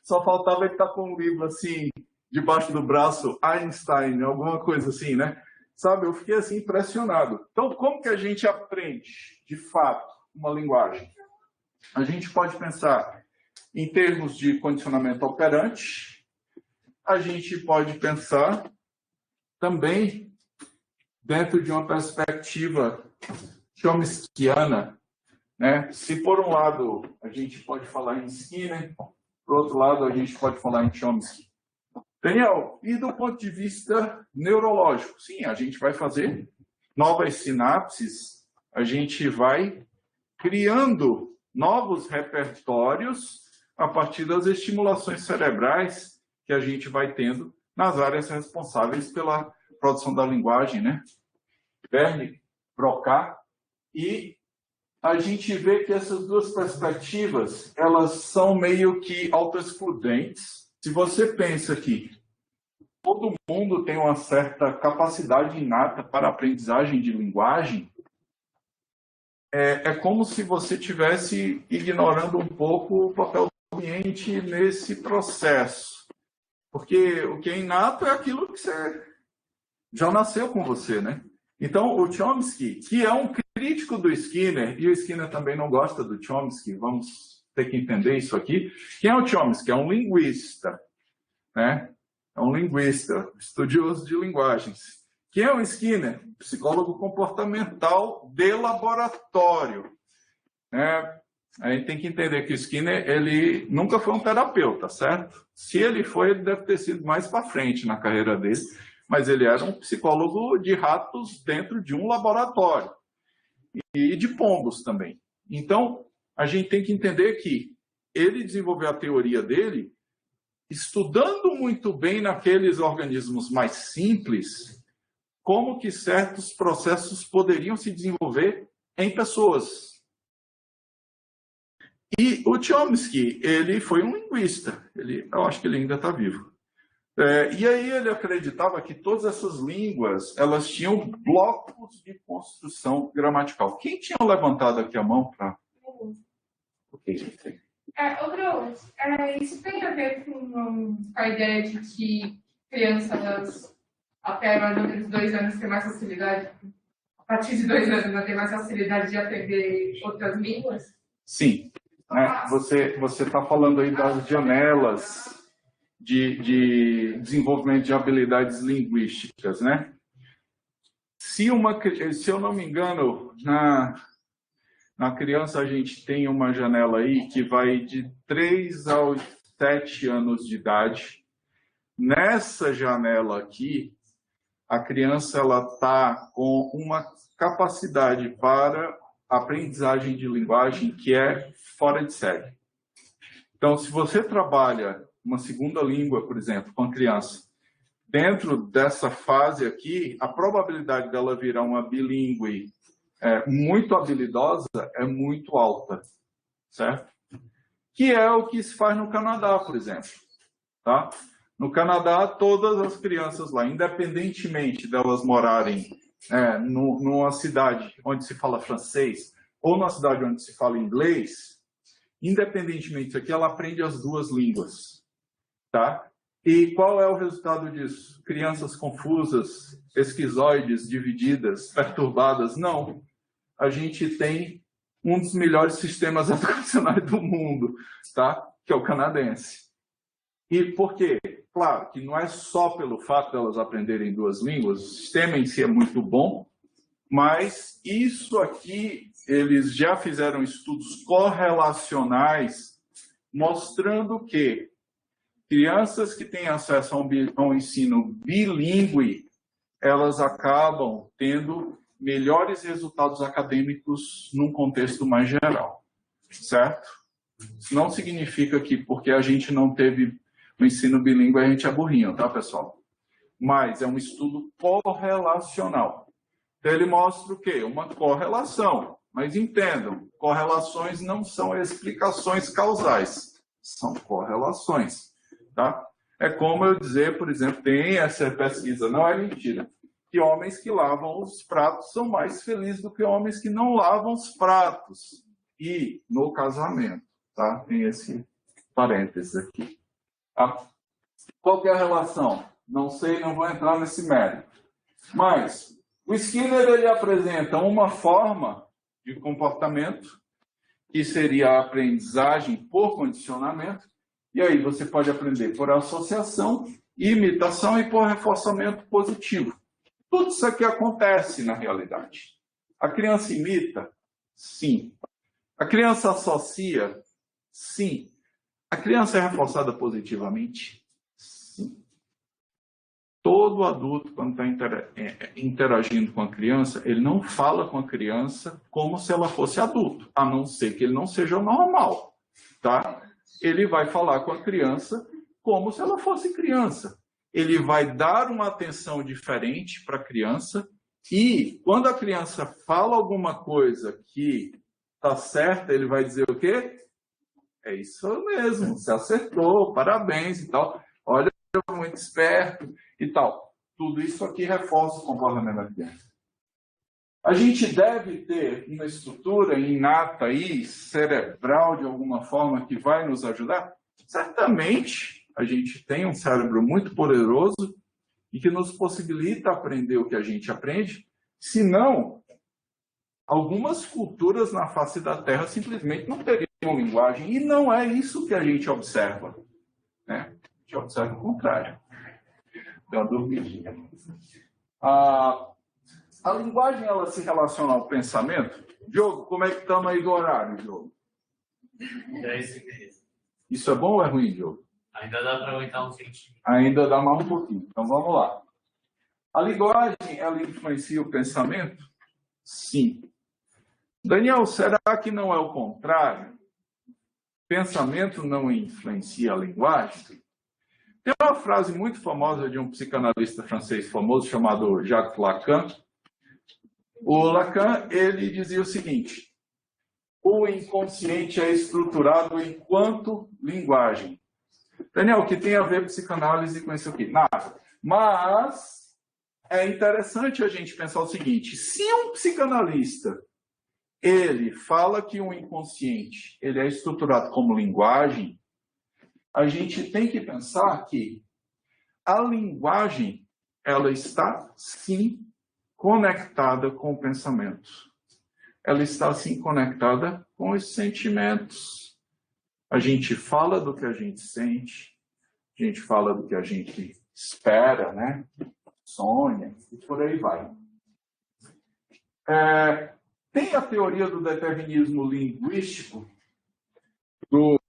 Só faltava ele estar com um livro assim, debaixo do braço, Einstein, alguma coisa assim, né? Sabe, eu fiquei assim impressionado. Então, como que a gente aprende, de fato, uma linguagem? A gente pode pensar em termos de condicionamento operante, a gente pode pensar também dentro de uma perspectiva chomskiana, né? Se por um lado a gente pode falar em Skinner, por outro lado a gente pode falar em Chomsky. Daniel, e do ponto de vista neurológico? Sim, a gente vai fazer novas sinapses, a gente vai criando novos repertórios a partir das estimulações cerebrais que a gente vai tendo nas áreas responsáveis pela produção da linguagem, né? Wernicke, Broca, e a gente vê que essas duas perspectivas, elas são meio que autoexcludentes. Se você pensa que todo mundo tem uma certa capacidade inata para a aprendizagem de linguagem, é como se você estivesse ignorando um pouco o papel do ambiente nesse processo. Porque o que é inato é aquilo que você já nasceu com você, né? Então, o Chomsky, que é um crítico do Skinner, e o Skinner também não gosta do Chomsky, vamos ter que entender isso aqui. Quem é o Chomsky? É um linguista, né? É um linguista, estudioso de linguagens. Quem é o Skinner? Psicólogo comportamental de laboratório, né? A gente tem que entender que o Skinner, ele nunca foi um terapeuta, certo? Se ele foi, ele deve ter sido mais para frente na carreira dele, mas ele era um psicólogo de ratos dentro de um laboratório e de pombos também. Então, a gente tem que entender que ele desenvolveu a teoria dele estudando muito bem naqueles organismos mais simples como que certos processos poderiam se desenvolver em pessoas. E o Chomsky, ele foi um linguista. Eu acho que ele ainda está vivo. E aí ele acreditava que todas essas línguas, elas tinham blocos de construção gramatical. Quem tinha levantado aqui a mão para... Ok, gente. Isso tem a ver com a ideia de que crianças até mais ou menos 2 anos têm mais facilidade, a partir de 2 anos, têm mais facilidade de aprender outras línguas? Sim. Você está falando aí das janelas de desenvolvimento de habilidades linguísticas, né? Se eu não me engano, na criança a gente tem uma janela aí que vai de 3 aos 7 anos de idade. Nessa janela aqui, a criança está com uma capacidade para aprendizagem de linguagem que é fora de série. Então, se você trabalha uma segunda língua, por exemplo, com a criança, dentro dessa fase aqui, a probabilidade dela virar uma bilíngue muito habilidosa é muito alta, certo? Que é o que se faz no Canadá, por exemplo. Tá? No Canadá, todas as crianças lá, independentemente delas morarem numa cidade onde se fala francês ou numa cidade onde se fala inglês, independentemente disso aqui, ela aprende as 2 línguas. Tá? E qual é o resultado disso? Crianças confusas, esquizoides, divididas, perturbadas? Não. A gente tem um dos melhores sistemas educacionais do mundo, tá? Que é o canadense. E por quê? Claro que não é só pelo fato de elas aprenderem 2 línguas, o sistema em si é muito bom, mas isso aqui, eles já fizeram estudos correlacionais mostrando que crianças que têm acesso a um ensino bilíngue, elas acabam tendo melhores resultados acadêmicos num contexto mais geral, certo? Isso não significa que porque a gente não teve o ensino bilíngue a gente é burrinho, tá, pessoal? Mas é um estudo correlacional. Então, ele mostra o quê? Uma correlação. Mas entendam, correlações não são explicações causais, são correlações. Tá? É como eu dizer, por exemplo, tem essa pesquisa, não é mentira, que homens que lavam os pratos são mais felizes do que homens que não lavam os pratos. E no casamento, tá? Tem esse parênteses aqui. Qual que é a relação? Não sei, não vou entrar nesse mérito. Mas o Skinner ele apresenta uma forma de comportamento que seria a aprendizagem por condicionamento. E aí você pode aprender por associação, imitação e por reforçamento positivo. Tudo isso aqui acontece na realidade. A criança imita? Sim. A criança associa? Sim. A criança é reforçada positivamente? Sim. Todo adulto, quando está interagindo com a criança, ele não fala com a criança como se ela fosse adulto, a não ser que ele não seja normal. Tá? Ele vai falar com a criança como se ela fosse criança. Ele vai dar uma atenção diferente para a criança e, quando a criança fala alguma coisa que está certa, ele vai dizer o quê? É isso mesmo, você acertou, parabéns e tal. Olha, muito esperto e tal. Tudo isso aqui reforça o comportamento da criança. A gente deve ter uma estrutura inata aí, cerebral, de alguma forma, que vai nos ajudar? Certamente, a gente tem um cérebro muito poderoso e que nos possibilita aprender o que a gente aprende. Se não, algumas culturas na face da Terra simplesmente não teriam linguagem. E não é isso que a gente observa. Né? A gente observa o contrário. Deu uma dormidinha. A linguagem, ela se relaciona ao pensamento? Diogo, como é que estamos aí do horário, Diogo? 10h30. Isso é bom ou é ruim, Diogo? Ainda dá para aumentar um centímetro. Ainda dá mais um pouquinho. Então, vamos lá. A linguagem, ela influencia o pensamento? Sim. Daniel, será que não é o contrário? Pensamento não influencia a linguagem? Tem uma frase muito famosa de um psicanalista francês famoso chamado Jacques Lacan. O Lacan, ele dizia o seguinte: o inconsciente é estruturado enquanto linguagem. Daniel, o que tem a ver psicanálise com isso aqui? Nada. Mas é interessante a gente pensar o seguinte: se um psicanalista ele fala que o inconsciente ele é estruturado como linguagem, a gente tem que pensar que a linguagem ela está sim conectada com o pensamento. Ela está sim conectada com os sentimentos. A gente fala do que a gente sente, a gente fala do que a gente espera, né? Sonha, e por aí vai. Tem a teoria do determinismo linguístico, do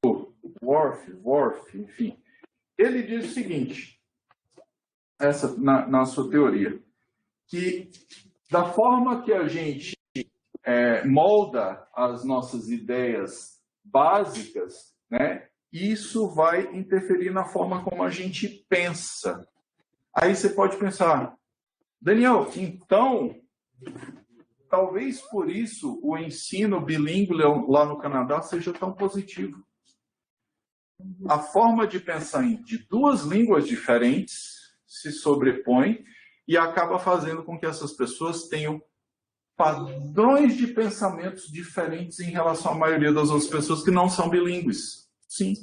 Worf, enfim. Ele diz o seguinte, na sua teoria, que da forma que a gente molda as nossas ideias básicas, né, isso vai interferir na forma como a gente pensa. Aí você pode pensar, Daniel, então, talvez por isso o ensino bilíngue lá no Canadá seja tão positivo. A forma de pensar de duas línguas diferentes se sobrepõe e acaba fazendo com que essas pessoas tenham padrões de pensamentos diferentes em relação à maioria das outras pessoas que não são bilíngues. Sim,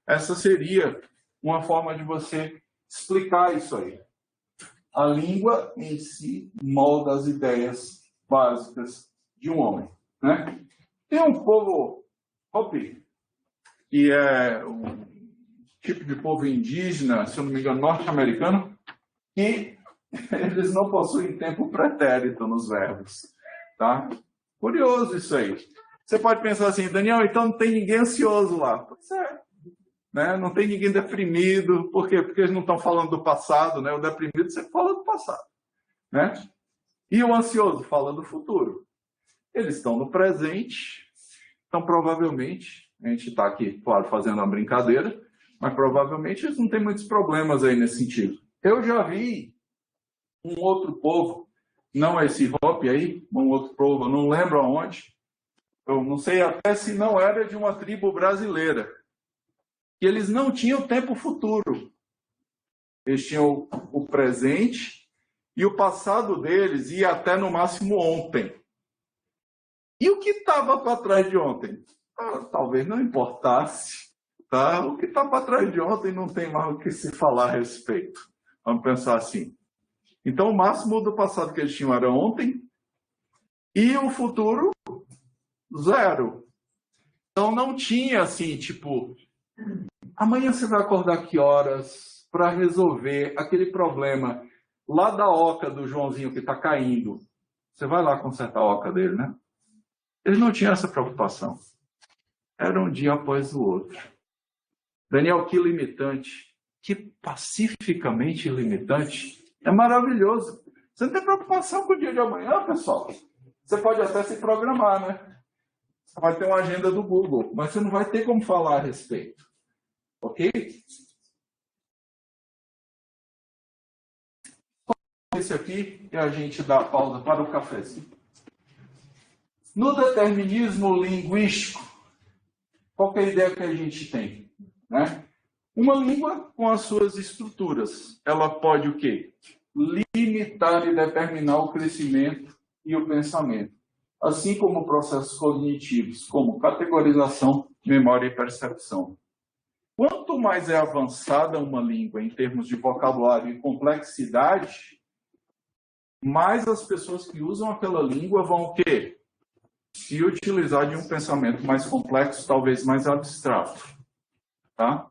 essa seria uma forma de você explicar isso aí. A língua em si molda as ideias básicas de um homem, né? Tem um povo Hopi, que é um tipo de povo indígena, se eu não me engano, norte-americano, que eles não possuem tempo pretérito nos verbos. Tá? Curioso isso aí. Você pode pensar assim, Daniel, então não tem ninguém ansioso lá. Pois é. Né? Não tem ninguém deprimido. Por quê? Porque eles não estão falando do passado. Né? O deprimido você fala do passado. Né? E o ansioso fala do futuro. Eles estão no presente. Então, provavelmente, a gente está aqui, claro, fazendo uma brincadeira, mas provavelmente eles não têm muitos problemas aí nesse sentido. Eu já vi um outro povo, não esse Hopi aí, um outro povo, eu não lembro aonde, eu não sei até se não era de uma tribo brasileira, que eles não tinham tempo futuro. Eles tinham o presente e o passado deles ia até no máximo ontem. E o que estava para trás de ontem? Talvez não importasse. Tá? O que está para trás de ontem não tem mais o que se falar a respeito. Vamos pensar assim. Então, o máximo do passado que eles tinham era ontem e o futuro, zero. Então, não tinha assim, tipo, amanhã você vai acordar que horas para resolver aquele problema lá da oca do Joãozinho que está caindo. Você vai lá consertar a oca dele, né? Eles não tinham essa preocupação. Era um dia após o outro. Daniel, que limitante, que pacificamente limitante. É maravilhoso. Você não tem preocupação com o dia de amanhã, pessoal. Você pode até se programar, né? Você vai ter uma agenda do Google, mas você não vai ter como falar a respeito. Ok? Esse aqui e a gente dá a pausa para o cafezinho. No determinismo linguístico, qual que é a ideia que a gente tem? Né? Uma língua com as suas estruturas, ela pode o quê? Limitar e determinar o crescimento e o pensamento, assim como processos cognitivos, como categorização, memória e percepção. Quanto mais é avançada uma língua em termos de vocabulário e complexidade, mais as pessoas que usam aquela língua vão o quê? Se utilizar de um pensamento mais complexo, talvez mais abstrato. Tá?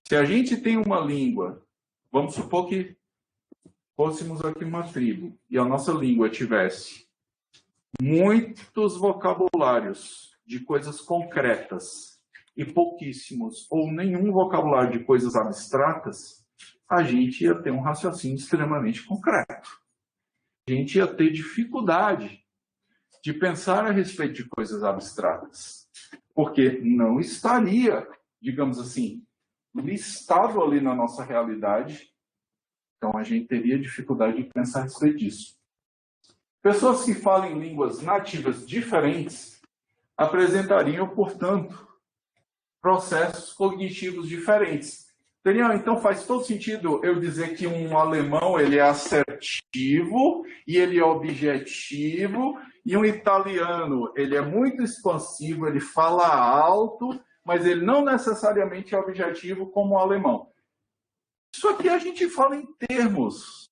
Se a gente tem uma língua, vamos supor que fôssemos aqui uma tribo e a nossa língua tivesse muitos vocabulários de coisas concretas e pouquíssimos ou nenhum vocabulário de coisas abstratas, a gente ia ter um raciocínio extremamente concreto. A gente ia ter dificuldade de pensar a respeito de coisas abstratas, porque não estaria, digamos assim, listado ali na nossa realidade, então a gente teria dificuldade de pensar a respeito disso. Pessoas que falam línguas nativas diferentes apresentariam, portanto, processos cognitivos diferentes. Entendeu? Então faz todo sentido eu dizer que um alemão ele é assertivo e ele é objetivo, e um italiano ele é muito expansivo, ele fala alto, mas ele não necessariamente é objetivo como o alemão. Isso aqui a gente fala em termos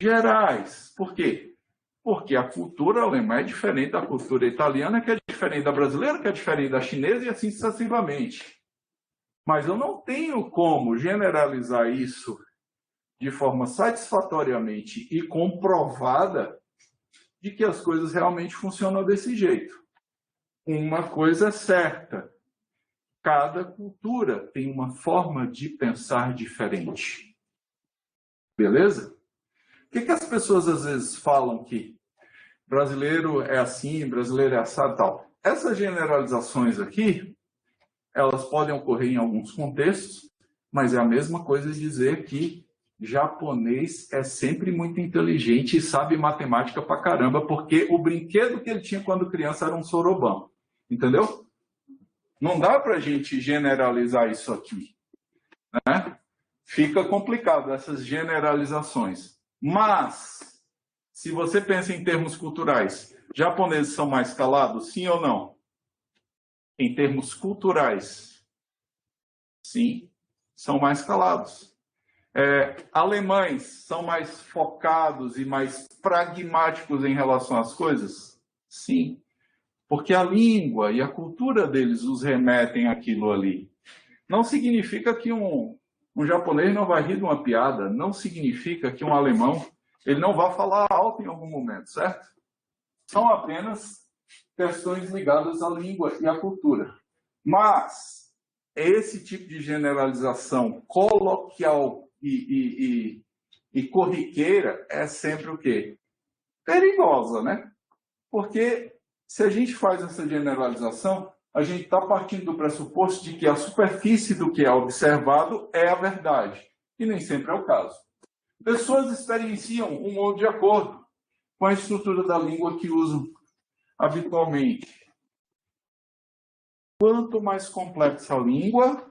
gerais. Por quê? Porque a cultura alemã é diferente da cultura italiana, que é diferente da brasileira, que é diferente da chinesa, e assim sucessivamente. Mas eu não tenho como generalizar isso de forma satisfatoriamente e comprovada de que as coisas realmente funcionam desse jeito. Uma coisa é certa: cada cultura tem uma forma de pensar diferente. Beleza? O que as pessoas às vezes falam que brasileiro é assim, brasileiro é assado e tal? Essas generalizações aqui, elas podem ocorrer em alguns contextos, mas é a mesma coisa dizer que japonês é sempre muito inteligente e sabe matemática pra caramba, porque o brinquedo que ele tinha quando criança era um soroban. Entendeu? Não dá pra gente generalizar isso aqui, né? Fica complicado essas generalizações. Mas, se você pensa em termos culturais, japoneses são mais calados, sim ou não? Em termos culturais, sim, são mais calados. Alemães são mais focados e mais pragmáticos em relação às coisas? Sim, porque a língua e a cultura deles os remetem àquilo ali. Não significa que um japonês não vai rir de uma piada, não significa que um alemão ele não vai falar alto em algum momento, certo? São apenas questões ligadas à língua e à cultura. Mas esse tipo de generalização coloquial e corriqueira é sempre o quê? Perigosa, né? Porque se a gente faz essa generalização, a gente está partindo do pressuposto de que a superfície do que é observado é a verdade. E nem sempre é o caso. Pessoas experienciam um modo de acordo com a estrutura da língua que usam habitualmente. Quanto mais complexa a língua,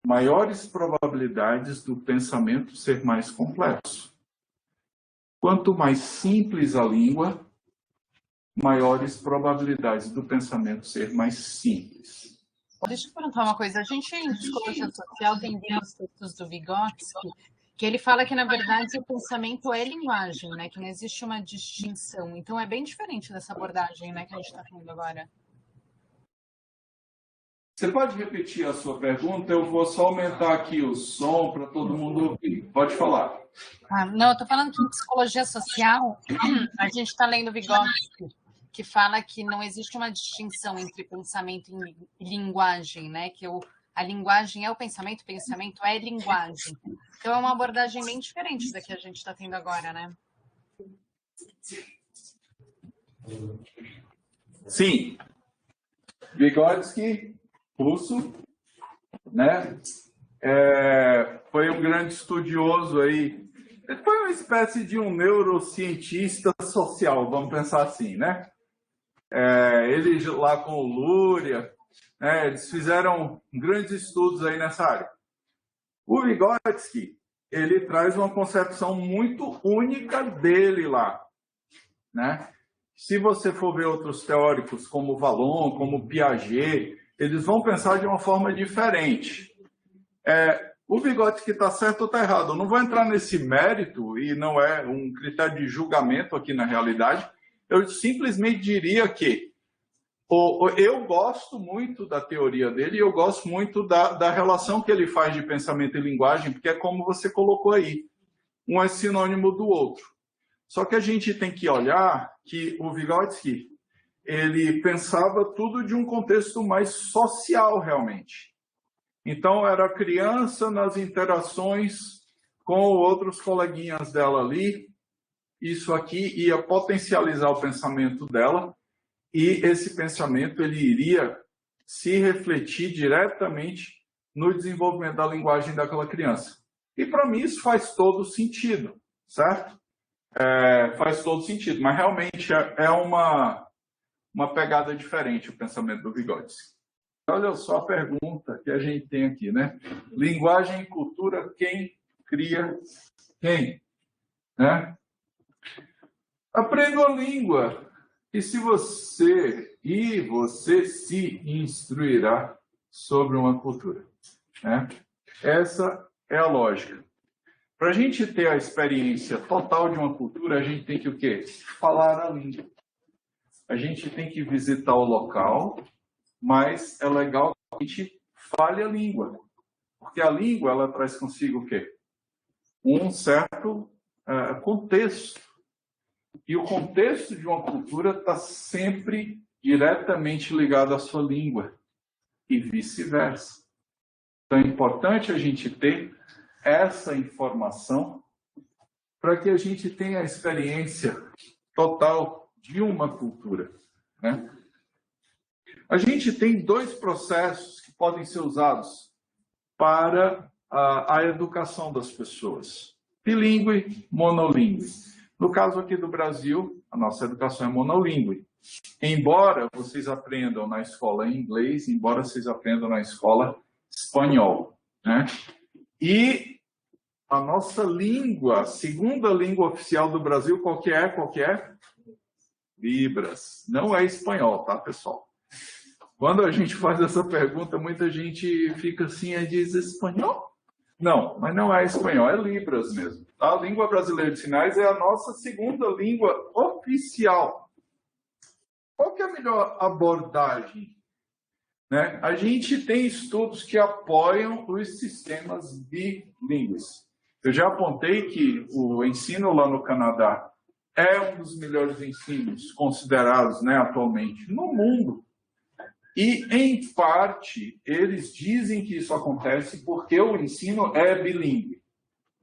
maiores probabilidades do pensamento ser mais complexo. Quanto mais simples a língua, maiores probabilidades do pensamento ser mais simples. Deixa eu perguntar uma coisa. A gente, em psicologia social, tem os textos do Vygotsky, que ele fala que, na verdade, o pensamento é linguagem, né? Que não existe uma distinção. Então, é bem diferente dessa abordagem, né, que a gente está tendo agora. Você pode repetir a sua pergunta? Eu vou só aumentar aqui o som para todo mundo ouvir. Pode falar. Não, eu estou falando que em psicologia social, a gente está lendo Vygotsky, que fala que não existe uma distinção entre pensamento e linguagem, né? Que a linguagem é o pensamento é linguagem. Então, é uma abordagem bem diferente da que a gente está tendo agora, né? Sim. Vygotsky, russo, né? Foi um grande estudioso aí. Ele foi uma espécie de um neurocientista social, vamos pensar assim, né? Ele lá com o Luria, né? Eles fizeram grandes estudos aí nessa área. O Vygotsky, ele traz uma concepção muito única dele lá, né? Se você for ver outros teóricos como Vallon, como Piaget, eles vão pensar de uma forma diferente. O Vygotsky está certo ou está errado? Eu não vou entrar nesse mérito, e não é um critério de julgamento aqui na realidade. Eu simplesmente diria que eu gosto muito da teoria dele e eu gosto muito da relação que ele faz de pensamento e linguagem, porque é como você colocou aí. Um é sinônimo do outro. Só que a gente tem que olhar que o Vygotsky, ele pensava tudo de um contexto mais social, realmente. Então, era criança nas interações com outros coleguinhas dela ali. Isso aqui ia potencializar o pensamento dela e esse pensamento ele iria se refletir diretamente no desenvolvimento da linguagem daquela criança. E, para mim, isso faz todo sentido, certo? faz todo sentido, mas realmente é uma pegada diferente o pensamento do Vygotsky. Olha só a pergunta que a gente tem aqui, né? Linguagem e cultura, quem cria quem? Né? Aprenda a língua e você se instruirá sobre uma cultura. Né? Essa é a lógica. Para a gente ter a experiência total de uma cultura, a gente tem que o quê? Falar a língua. A gente tem que visitar o local, mas é legal que a gente fale a língua. Porque a língua, ela traz consigo o quê? Um certo contexto. E o contexto de uma cultura está sempre diretamente ligado à sua língua. E vice-versa. Então é importante a gente ter essa informação para que a gente tenha a experiência total de uma cultura. Né? A gente tem dois processos que podem ser usados para a educação das pessoas. Bilíngue, monolíngue. No caso aqui do Brasil, a nossa educação é monolíngue. Embora vocês aprendam na escola inglês, embora vocês aprendam na escola espanhol. Né? E a nossa língua, a segunda língua oficial do Brasil, qual que é? Libras. Não é espanhol, tá, pessoal? Quando a gente faz essa pergunta, muita gente fica assim e diz espanhol? Não, mas não é espanhol, é Libras mesmo. Tá? A língua brasileira de sinais é a nossa segunda língua oficial. Qual que é a melhor abordagem? Né? A gente tem estudos que apoiam os sistemas bilíngues. Eu já apontei que o ensino lá no Canadá é um dos melhores ensinos considerados, né, atualmente no mundo. E, em parte, eles dizem que isso acontece porque o ensino é bilíngue.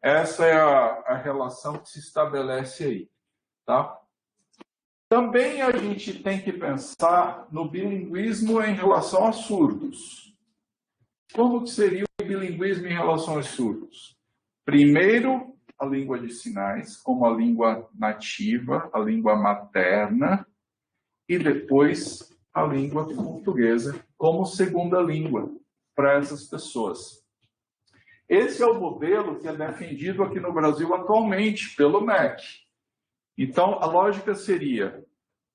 Essa é a relação que se estabelece aí. Tá? Também a gente tem que pensar no bilinguismo em relação a surdos. Como que seria o bilinguismo em relação aos surdos? Primeiro, a língua de sinais, como a língua nativa, a língua materna, e depois a língua portuguesa como segunda língua para essas pessoas. Esse é o modelo que é defendido aqui no Brasil atualmente pelo MEC. Então, a lógica seria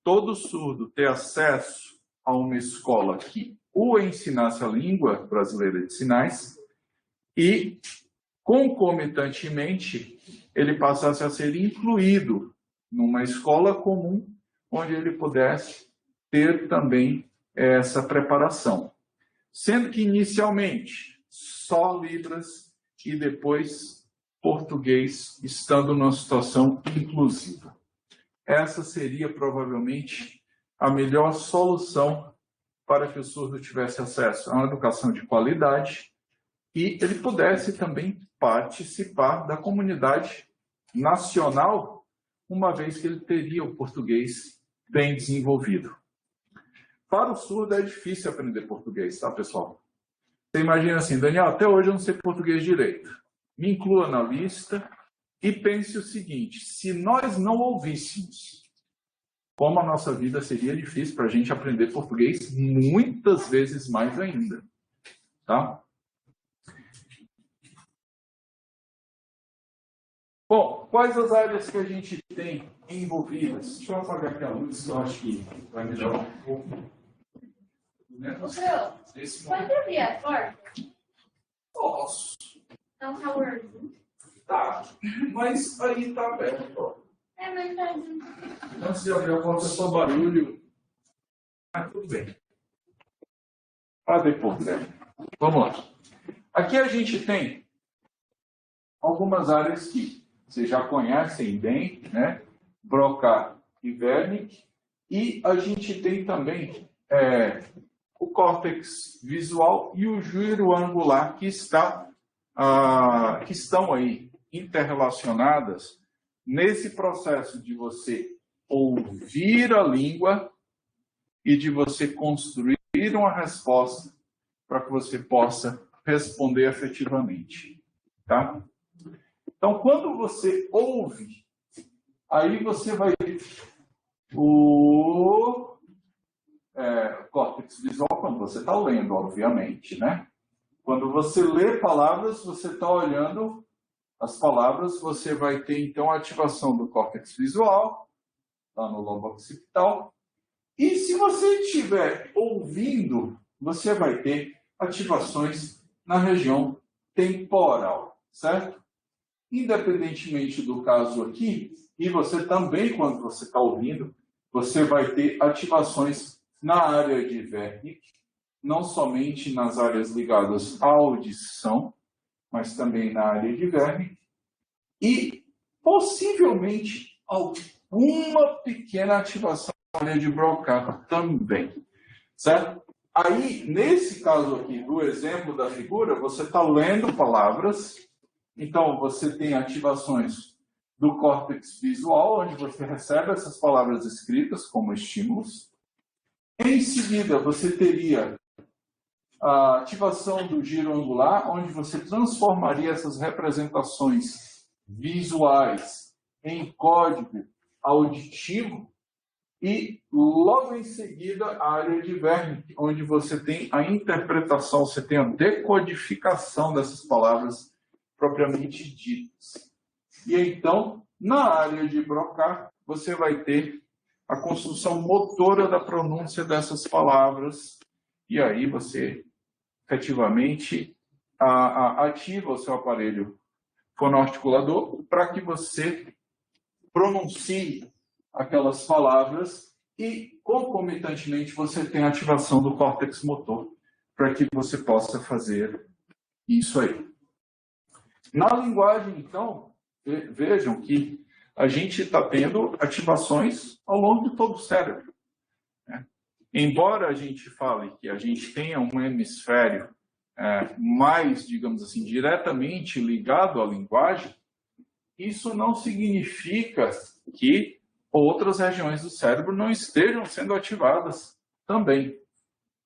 todo surdo ter acesso a uma escola que o ensinasse a língua brasileira de sinais e, concomitantemente, ele passasse a ser incluído numa escola comum, onde ele pudesse ter também essa preparação. Sendo que, inicialmente, só Libras e depois português, estando numa situação inclusiva. Essa seria, provavelmente, a melhor solução para que o surdo tivesse acesso a uma educação de qualidade e ele pudesse também participar da comunidade nacional, uma vez que ele teria o português bem desenvolvido. Para o surdo é difícil aprender português, tá, pessoal? Você imagina assim, Daniel, até hoje eu não sei português direito. Me inclua na lista e pense o seguinte, se nós não ouvíssemos, como a nossa vida seria difícil para a gente aprender português muitas vezes mais ainda, tá? Bom, quais as áreas que a gente tem envolvidas? Deixa eu apagar aqui a luz, que eu acho que vai melhorar um pouco. Pode abrir a porta? Posso. Não tá aberto. Tá, mas aí tá aberto, ó. Mas tá. Antes de abrir a porta, só barulho. Mas tudo bem. Para depois, né? Vamos lá. Aqui a gente tem algumas áreas que vocês já conhecem bem, né? Broca e Wernicke. E a gente tem também o córtex visual e o giro angular que estão aí interrelacionadas nesse processo de você ouvir a língua e de você construir uma resposta para que você possa responder efetivamente. Tá? Então, quando você ouve Aí você vai ter o córtex visual, quando você está lendo, obviamente, né? Quando você lê palavras, você está olhando as palavras, você vai ter, então, a ativação do córtex visual, lá no lobo occipital. E se você estiver ouvindo, você vai ter ativações na região temporal, certo? Independentemente do caso aqui, e você também, quando você está ouvindo, você vai ter ativações na área de Wernicke, não somente nas áreas ligadas à audição, mas também na área de Wernicke, e possivelmente alguma pequena ativação na área de Broca também, certo? Aí, nesse caso aqui, do exemplo da figura, você está lendo palavras, então você tem ativações do córtex visual, onde você recebe essas palavras escritas como estímulos. Em seguida, você teria a ativação do giro angular, onde você transformaria essas representações visuais em código auditivo. E, logo em seguida, a área de Wernicke, onde você tem a interpretação, você tem a decodificação dessas palavras propriamente ditas. E, então, na área de Broca, você vai ter a construção motora da pronúncia dessas palavras. E aí você, efetivamente, ativa o seu aparelho fonoarticulador para que você pronuncie aquelas palavras e, concomitantemente, você tem a ativação do córtex motor para que você possa fazer isso aí. Na linguagem, então, vejam que a gente está tendo ativações ao longo de todo o cérebro, né? Embora a gente fale que a gente tenha um hemisfério mais, digamos assim, diretamente ligado à linguagem, isso não significa que outras regiões do cérebro não estejam sendo ativadas também.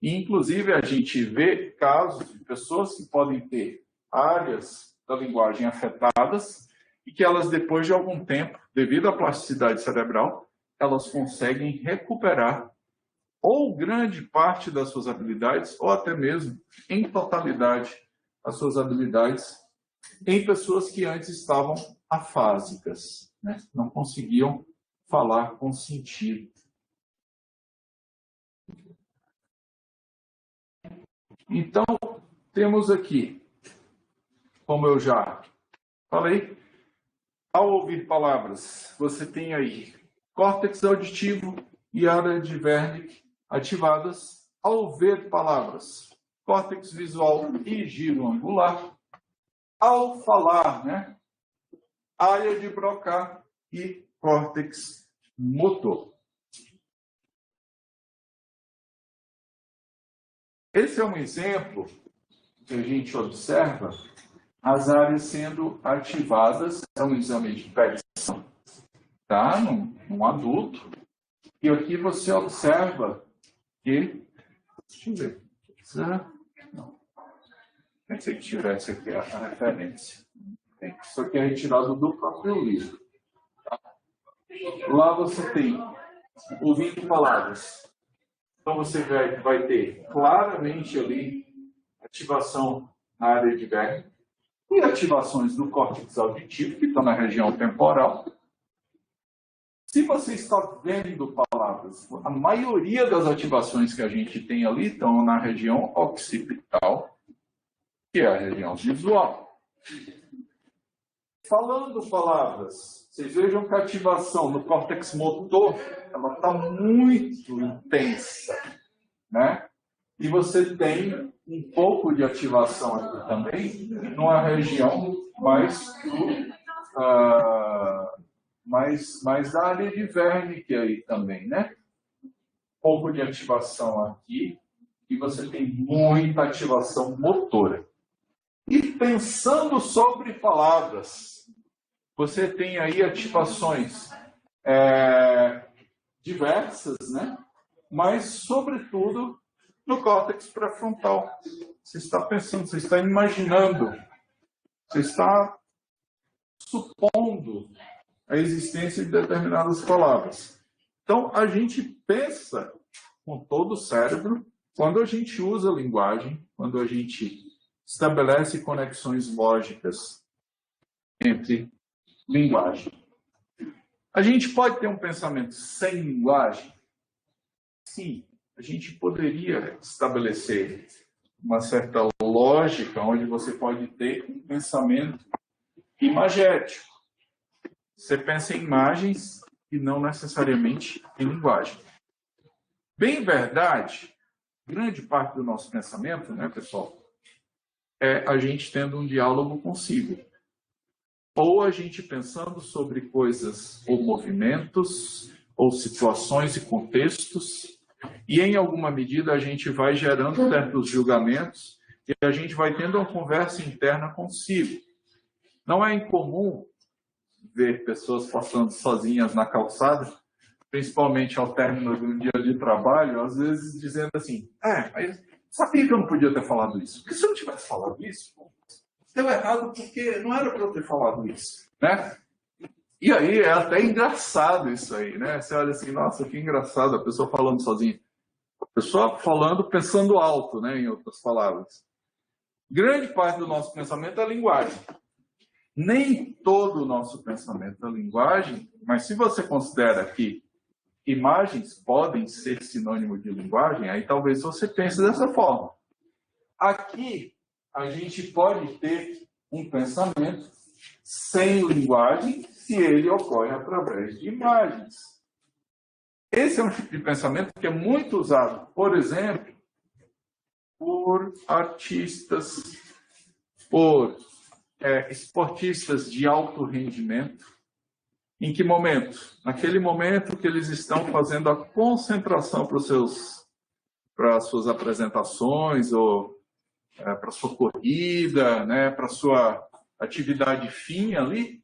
E, inclusive, a gente vê casos de pessoas que podem ter áreas da linguagem afetadas e que elas, depois de algum tempo, devido à plasticidade cerebral, elas conseguem recuperar ou grande parte das suas habilidades, ou até mesmo, em totalidade, as suas habilidades em pessoas que antes estavam afásicas, né? Não conseguiam falar com sentido. Então, temos aqui, como eu já falei, ao ouvir palavras, você tem aí córtex auditivo e área de Wernicke ativadas. Ao ver palavras, córtex visual e giro angular. Ao falar, né, área de Broca e córtex motor. Esse é um exemplo que a gente observa as áreas sendo ativadas. É um exame de PET, tá? Num adulto. E aqui você observa que... Deixa eu ver. Não. Pensei que tivesse aqui a referência. Isso aqui é retirado do próprio livro. Lá você tem ouvindo palavras. Então você vai ter claramente ali ativação na área de Wernicke e ativações do córtex auditivo, que estão na região temporal. Se você está vendo palavras, a maioria das ativações que a gente tem ali estão na região occipital, que é a região visual. Falando palavras, vocês vejam que a ativação no córtex motor ela está muito intensa, né? E você tem um pouco de ativação aqui também, numa região mais da área de Wernicke aí também, né? Um pouco de ativação aqui, e você tem muita ativação motora. E pensando sobre palavras, você tem aí ativações diversas, né? Mas, sobretudo, no córtex pré-frontal. Você está pensando, você está imaginando, você está supondo a existência de determinadas palavras. Então, a gente pensa com todo o cérebro quando a gente usa a linguagem, quando a gente estabelece conexões lógicas entre linguagem. A gente pode ter um pensamento sem linguagem? Sim, a gente poderia estabelecer uma certa lógica onde você pode ter um pensamento imagético. Você pensa em imagens e não necessariamente em linguagem. Bem verdade, grande parte do nosso pensamento, né, pessoal, é a gente tendo um diálogo consigo. Ou a gente pensando sobre coisas ou movimentos, ou situações e contextos, e em alguma medida a gente vai gerando certos julgamentos e a gente vai tendo uma conversa interna consigo. Não é incomum ver pessoas passando sozinhas na calçada, principalmente ao término de um dia de trabalho, às vezes dizendo assim, mas sabia que eu não podia ter falado isso. Porque se eu não tivesse falado isso, deu errado porque não era para eu ter falado isso, né? E aí é até engraçado isso aí, né? Você olha assim, nossa, que engraçado, a pessoa falando sozinha. A pessoa falando, pensando alto, né? Em outras palavras. Grande parte do nosso pensamento é a linguagem. Nem todo o nosso pensamento é linguagem, mas se você considera que imagens podem ser sinônimo de linguagem, aí talvez você pense dessa forma. Aqui, a gente pode ter um pensamento sem linguagem se ele ocorre através de imagens. Esse é um tipo de pensamento que é muito usado, por exemplo, por artistas, por esportistas de alto rendimento. Em que momento? Naquele momento que eles estão fazendo a concentração para as suas apresentações, ou para a sua corrida, né, para a sua atividade fim ali.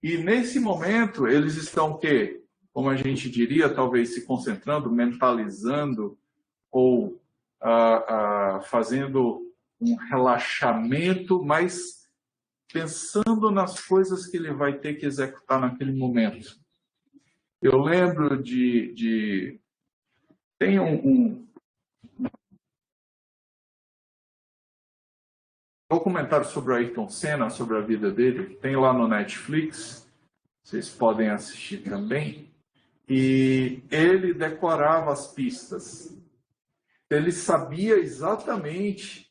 E nesse momento eles estão o quê? Como a gente diria, talvez se concentrando, mentalizando, ou fazendo um relaxamento, mas pensando nas coisas que ele vai ter que executar naquele momento. Eu lembro tem um documentário sobre o Ayrton Senna, sobre a vida dele, que tem lá no Netflix, vocês podem assistir também, e ele decorava as pistas. Ele sabia exatamente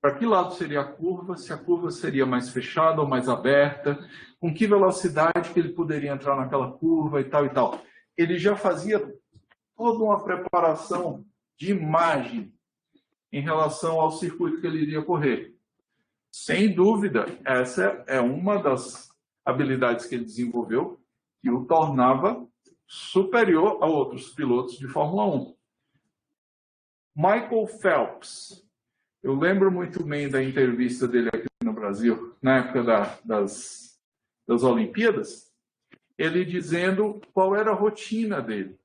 para que lado seria a curva, se a curva seria mais fechada ou mais aberta, com que velocidade que ele poderia entrar naquela curva e tal e tal. Ele já fazia toda uma preparação de imagem em relação ao circuito que ele iria correr. Sem dúvida, essa é uma das habilidades que ele desenvolveu que o tornava superior a outros pilotos de Fórmula 1. Michael Phelps. Eu lembro muito bem da entrevista dele aqui no Brasil, na época das Olimpíadas, ele dizendo qual era a rotina dele.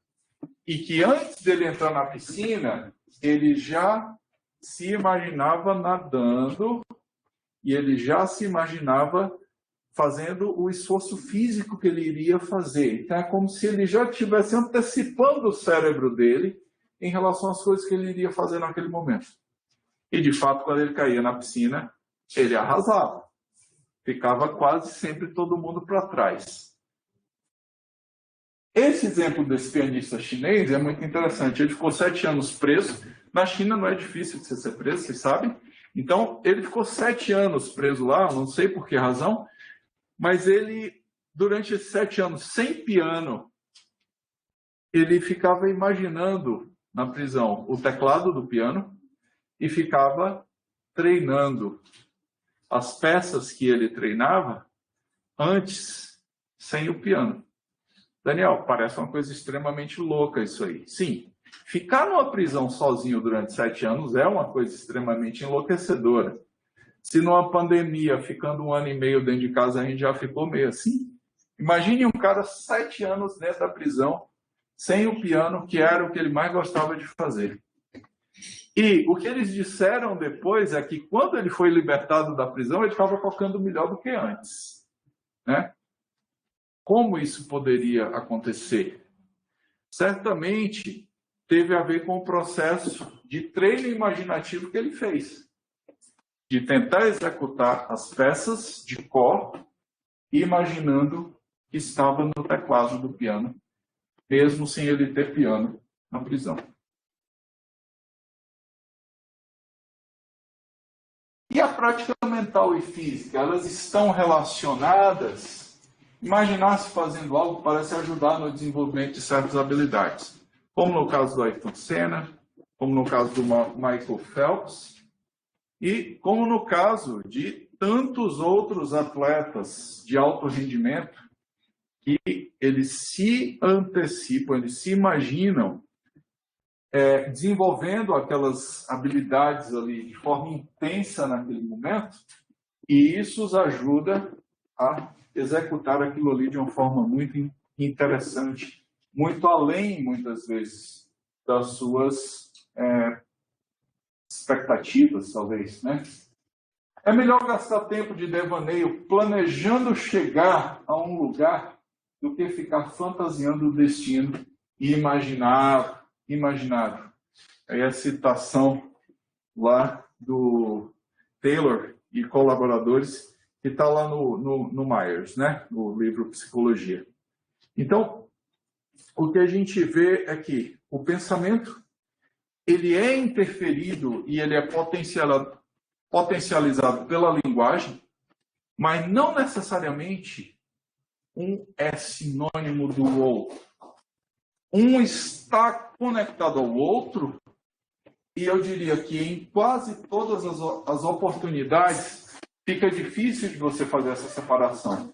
E que antes dele entrar na piscina, ele já se imaginava nadando e ele já se imaginava fazendo o esforço físico que ele iria fazer. Então é como se ele já estivesse antecipando o cérebro dele em relação às coisas que ele iria fazer naquele momento. E, de fato, quando ele caía na piscina, ele arrasava. Ficava quase sempre todo mundo para trás. Esse exemplo desse pianista chinês é muito interessante. Ele ficou 7 anos preso. Na China não é difícil de você ser preso, vocês sabem. Então, ele ficou 7 anos preso lá, não sei por que razão, mas ele, durante esses 7 anos, sem piano, ele ficava imaginando na prisão o teclado do piano, e ficava treinando as peças que ele treinava antes, sem o piano. Daniel, parece uma coisa extremamente louca isso aí. Sim, ficar numa prisão sozinho durante 7 anos é uma coisa extremamente enlouquecedora. Se numa pandemia, ficando 1 ano e meio dentro de casa, a gente já ficou meio assim. Imagine um cara 7 anos dentro da prisão, sem o piano, que era o que ele mais gostava de fazer. E o que eles disseram depois é que quando ele foi libertado da prisão, ele estava tocando melhor do que antes, né? Como isso poderia acontecer? Certamente teve a ver com o processo de treino imaginativo que ele fez, de tentar executar as peças de cor, imaginando que estava no teclado do piano, mesmo sem ele ter piano na prisão. E a prática mental e física, elas estão relacionadas? Imaginar-se fazendo algo parece ajudar no desenvolvimento de certas habilidades, como no caso do Ayrton Senna, como no caso do Michael Phelps, e como no caso de tantos outros atletas de alto rendimento que eles se antecipam, eles se imaginam desenvolvendo aquelas habilidades ali de forma intensa naquele momento, e isso os ajuda a executar aquilo ali de uma forma muito interessante, muito além, muitas vezes, das suas expectativas, talvez, né? É melhor gastar tempo de devaneio planejando chegar a um lugar do que ficar fantasiando o destino e imaginado. Aí a citação lá do Taylor e colaboradores, que está lá no Myers, né? No livro Psicologia. Então, o que a gente vê é que o pensamento ele é interferido e ele é potencializado pela linguagem, mas não necessariamente um é sinônimo do outro. Um está conectado ao outro, e eu diria que em quase todas as oportunidades fica difícil de você fazer essa separação.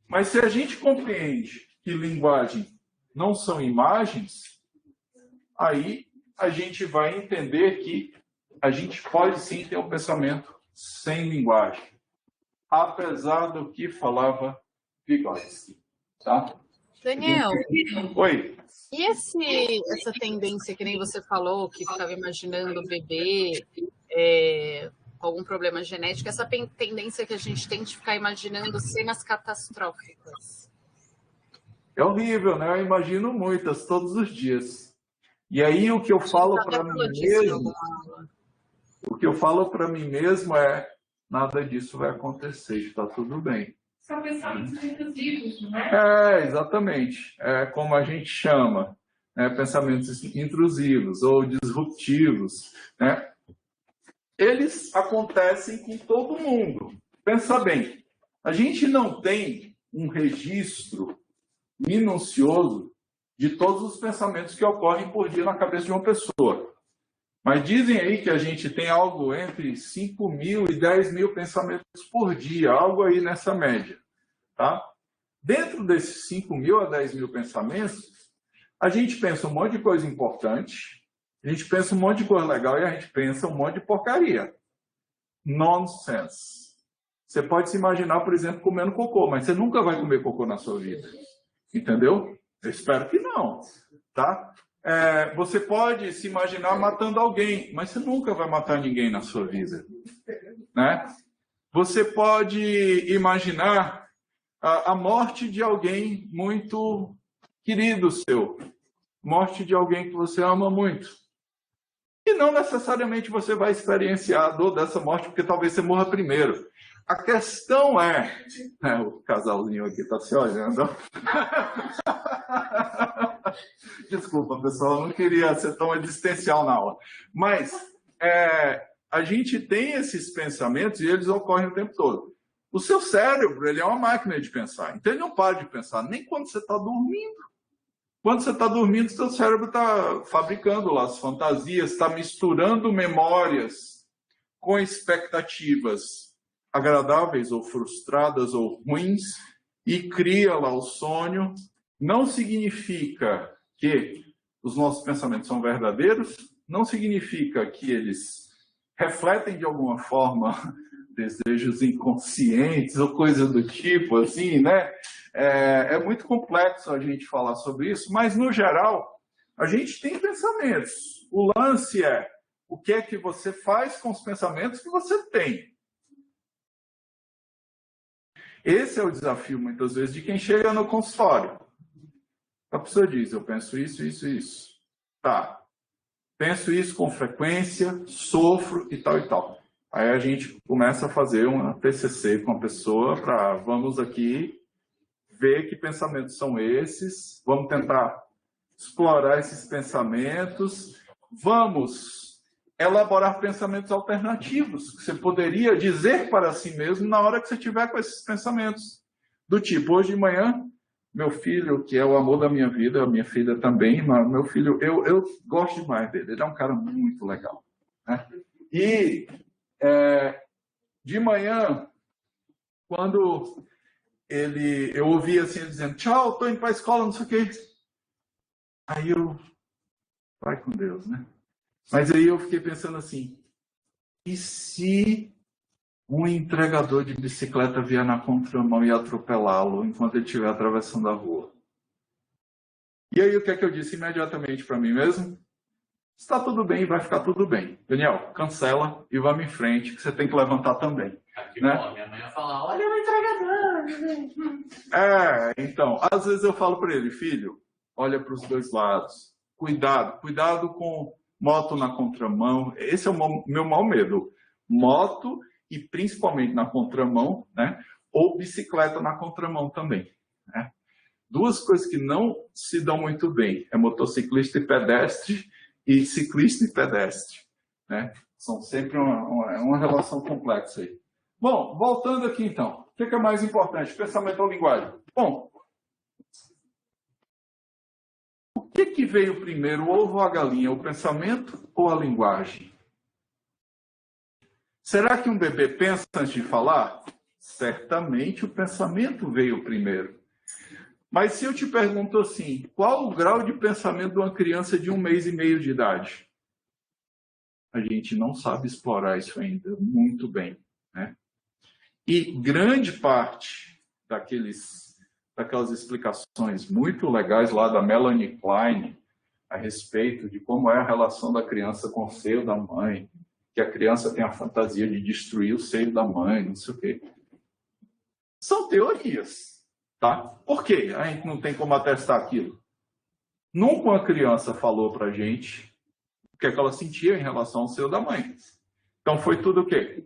Mas se a gente compreende que linguagem não são imagens, aí a gente vai entender que a gente pode sim ter um pensamento sem linguagem, apesar do que falava Vygotsky, tá? Daniel, oi. E essa tendência que nem você falou, que ficava imaginando o bebê com algum problema genético, essa tendência que a gente tem de ficar imaginando cenas catastróficas? É horrível, né? Eu imagino muitas, todos os dias. E aí o que eu falo para mim mesmo, é nada disso vai acontecer, está tudo bem. São pensamentos intrusivos, não é? Exatamente. É como a gente chama, né? Pensamentos intrusivos ou disruptivos, né? Eles acontecem com todo mundo. Pensa bem, a gente não tem um registro minucioso de todos os pensamentos que ocorrem por dia na cabeça de uma pessoa. Mas dizem aí que a gente tem algo entre 5.000 e 10.000 pensamentos por dia, algo aí nessa média. Tá? Dentro desses 5.000 a 10.000 pensamentos, a gente pensa um monte de coisa importante, a gente pensa um monte de coisa legal e a gente pensa um monte de porcaria. Nonsense. Você pode se imaginar, por exemplo, comendo cocô, mas você nunca vai comer cocô na sua vida. Entendeu? Eu espero que não. Tá? Você pode se imaginar matando alguém, mas você nunca vai matar ninguém na sua vida. Né? Você pode imaginar a morte de alguém muito querido seu. Morte de alguém que você ama muito. E não necessariamente você vai experienciar a dor dessa morte, porque talvez você morra primeiro. A questão o casalzinho aqui está se olhando. Desculpa, pessoal, eu não queria ser tão existencial na aula. Mas a gente tem esses pensamentos e eles ocorrem o tempo todo. O seu cérebro, ele é uma máquina de pensar. Então ele não para de pensar, nem quando você está dormindo. Quando você está dormindo, seu cérebro está fabricando lá as fantasias, está misturando memórias com expectativas agradáveis ou frustradas ou ruins e cria lá o sonho. Não significa que os nossos pensamentos são verdadeiros, não significa que eles refletem de alguma forma desejos inconscientes ou coisa do tipo, assim, né? É muito complexo a gente falar sobre isso, mas, no geral, a gente tem pensamentos. O lance é o que é que você faz com os pensamentos que você tem. Esse é o desafio, muitas vezes, de quem chega no consultório. A pessoa diz, eu penso isso, isso, isso. Tá, penso isso com frequência, sofro e tal e tal. Aí a gente começa a fazer uma TCC com a pessoa para, vamos aqui, ver que pensamentos são esses, vamos tentar explorar esses pensamentos, vamos elaborar pensamentos alternativos, que você poderia dizer para si mesmo na hora que você estiver com esses pensamentos. Do tipo, hoje de manhã, meu filho, que é o amor da minha vida, a minha filha também, mas meu filho, eu gosto demais dele, ele é um cara muito legal. Né? E de manhã, quando eu ouvi assim, ele dizendo, tchau, estou indo para a escola, não sei o quê. Aí vai com Deus, né? Mas aí eu fiquei pensando assim, e se um entregador de bicicleta vier na contramão e atropelá-lo enquanto ele estiver atravessando a rua? E aí o que é que eu disse imediatamente para mim mesmo? Está tudo bem, vai ficar tudo bem. Daniel, cancela e vamos em frente, que você tem que levantar também. Aqui, né? Minha mãe ia falar, olha o entregador. Então, às vezes eu falo para ele, filho, olha para os dois lados. Cuidado com moto na contramão. Esse é o meu maior medo. Moto e principalmente na contramão, né? Ou bicicleta na contramão também. Né? Duas coisas que não se dão muito bem. É motociclista e pedestre e ciclista e pedestre. Né? São sempre uma relação complexa aí. Bom, voltando aqui então. O que é mais importante? Pensamento ou linguagem? Bom, o que veio primeiro, o ovo ou a galinha? O pensamento ou a linguagem? Será que um bebê pensa antes de falar? Certamente o pensamento veio primeiro. Mas se eu te pergunto assim, qual o grau de pensamento de uma criança de 1 mês e meio de idade? A gente não sabe explorar isso ainda muito bem. Né? E grande parte daquelas explicações muito legais lá da Melanie Klein a respeito de como é a relação da criança com o seio da mãe, que a criança tem a fantasia de destruir o seio da mãe, não sei o quê. São teorias. Tá? Por quê? A gente não tem como atestar aquilo. Nunca uma criança falou para a gente o que é que ela sentia em relação ao seio da mãe. Então foi tudo o quê?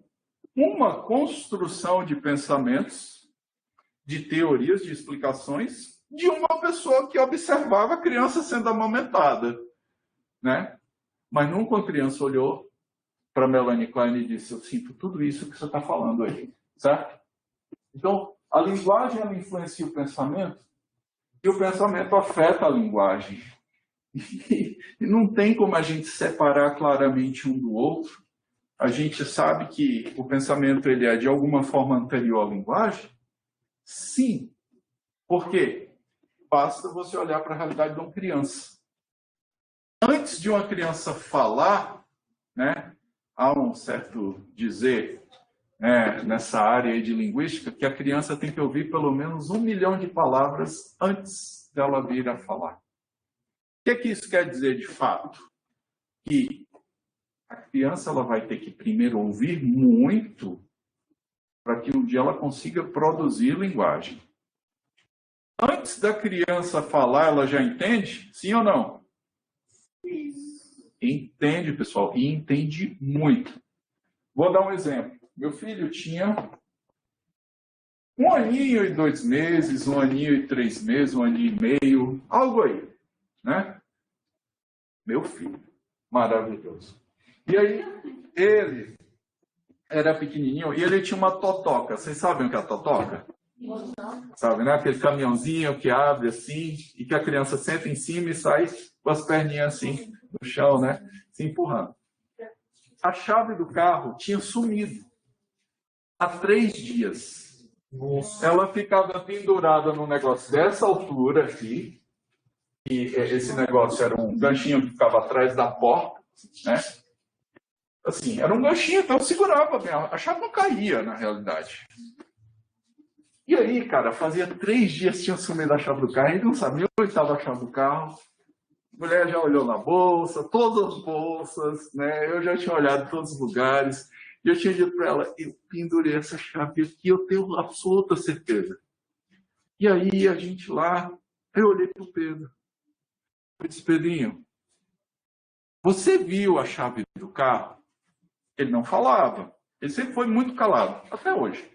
Uma construção de pensamentos, de teorias, de explicações, de uma pessoa que observava a criança sendo amamentada. Né? Mas nunca uma criança olhou para Melanie Klein e disse, eu sinto tudo isso que você está falando aí. Certo? Então, a linguagem ela influencia o pensamento e o pensamento afeta a linguagem. E não tem como a gente separar claramente um do outro. A gente sabe que o pensamento ele é de alguma forma anterior à linguagem? Sim. Por quê? Basta você olhar para a realidade de uma criança. Antes de uma criança falar, né, há um certo dizer nessa área de linguística que a criança tem que ouvir pelo menos 1 milhão de palavras antes dela vir a falar. O que isso quer dizer de fato? Que a criança ela vai ter que primeiro ouvir muito para que um dia ela consiga produzir linguagem. Antes da criança falar, ela já entende? Sim ou não? Entende, pessoal, e entende muito. Vou dar um exemplo. Meu filho tinha 1 aninho e 2 meses, 1 aninho e 3 meses, 1 aninho e meio, algo aí, né? Meu filho, maravilhoso. E aí, ele era pequenininho e ele tinha uma totoca. Vocês sabem o que é a totoca? Sabe, né? Aquele caminhãozinho que abre assim e que a criança senta em cima e sai com as perninhas assim no chão, né? Se empurrando. A chave do carro tinha sumido há 3 dias. Nossa. Ela ficava pendurada num negócio dessa altura aqui. E esse negócio era um ganchinho que ficava atrás da porta, né? Assim, era um ganchinho, então eu segurava mesmo. A chave não caía, na realidade. E aí, cara, fazia 3 dias que tinha sumido a chave do carro, a gente não sabia onde estava a chave do carro. A mulher já olhou na bolsa, todas as bolsas, né? Eu já tinha olhado em todos os lugares. E eu tinha dito para ela, eu pendurei essa chave aqui, eu tenho absoluta certeza. E aí a gente lá, eu olhei para o Pedro. Eu disse, Pedrinho, você viu a chave do carro? Ele não falava. Ele sempre foi muito calado, até hoje.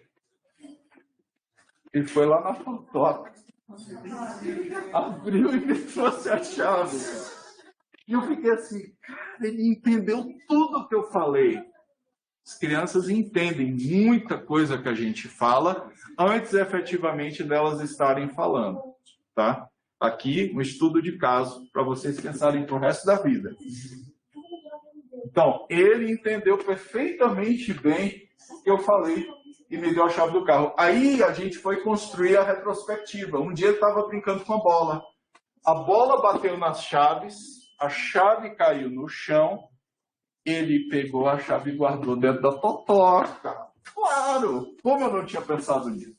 Ele foi lá na fotoca, abriu e me trouxe a chave. E eu fiquei assim, cara, ele entendeu tudo que eu falei. As crianças entendem muita coisa que a gente fala antes efetivamente delas estarem falando, tá? Aqui, um estudo de caso para vocês pensarem para o resto da vida. Então, ele entendeu perfeitamente bem o que eu falei e me deu a chave do carro. Aí a gente foi construir a retrospectiva. Um dia ele estava brincando com a bola. A bola bateu nas chaves, a chave caiu no chão, ele pegou a chave e guardou dentro da totoca. Claro! Como eu não tinha pensado nisso?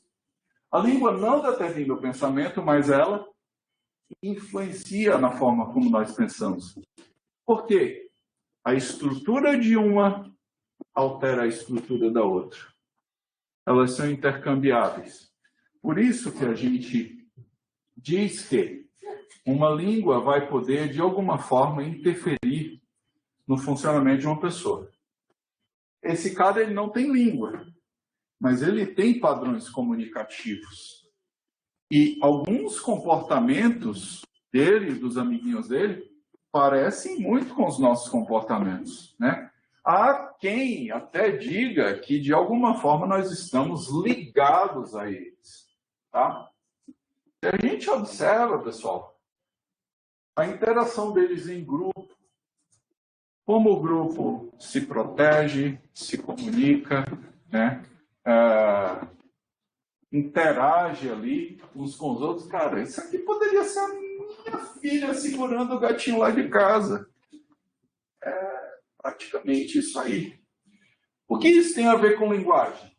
A língua não determina o pensamento, mas ela influencia na forma como nós pensamos. Por quê? A estrutura de uma altera a estrutura da outra. Elas são intercambiáveis. Por isso que a gente diz que uma língua vai poder, de alguma forma, interferir no funcionamento de uma pessoa. Esse cara ele não tem língua, mas ele tem padrões comunicativos. E alguns comportamentos dele, dos amiguinhos dele, parecem muito com os nossos comportamentos, né? Há quem até diga que, de alguma forma, nós estamos ligados a eles, tá? E a gente observa, pessoal, a interação deles em grupo, como o grupo se protege, se comunica, né? Interage ali uns com os outros. Cara, isso aqui poderia ser a minha filha segurando o gatinho lá de casa. É praticamente isso aí. O que isso tem a ver com linguagem?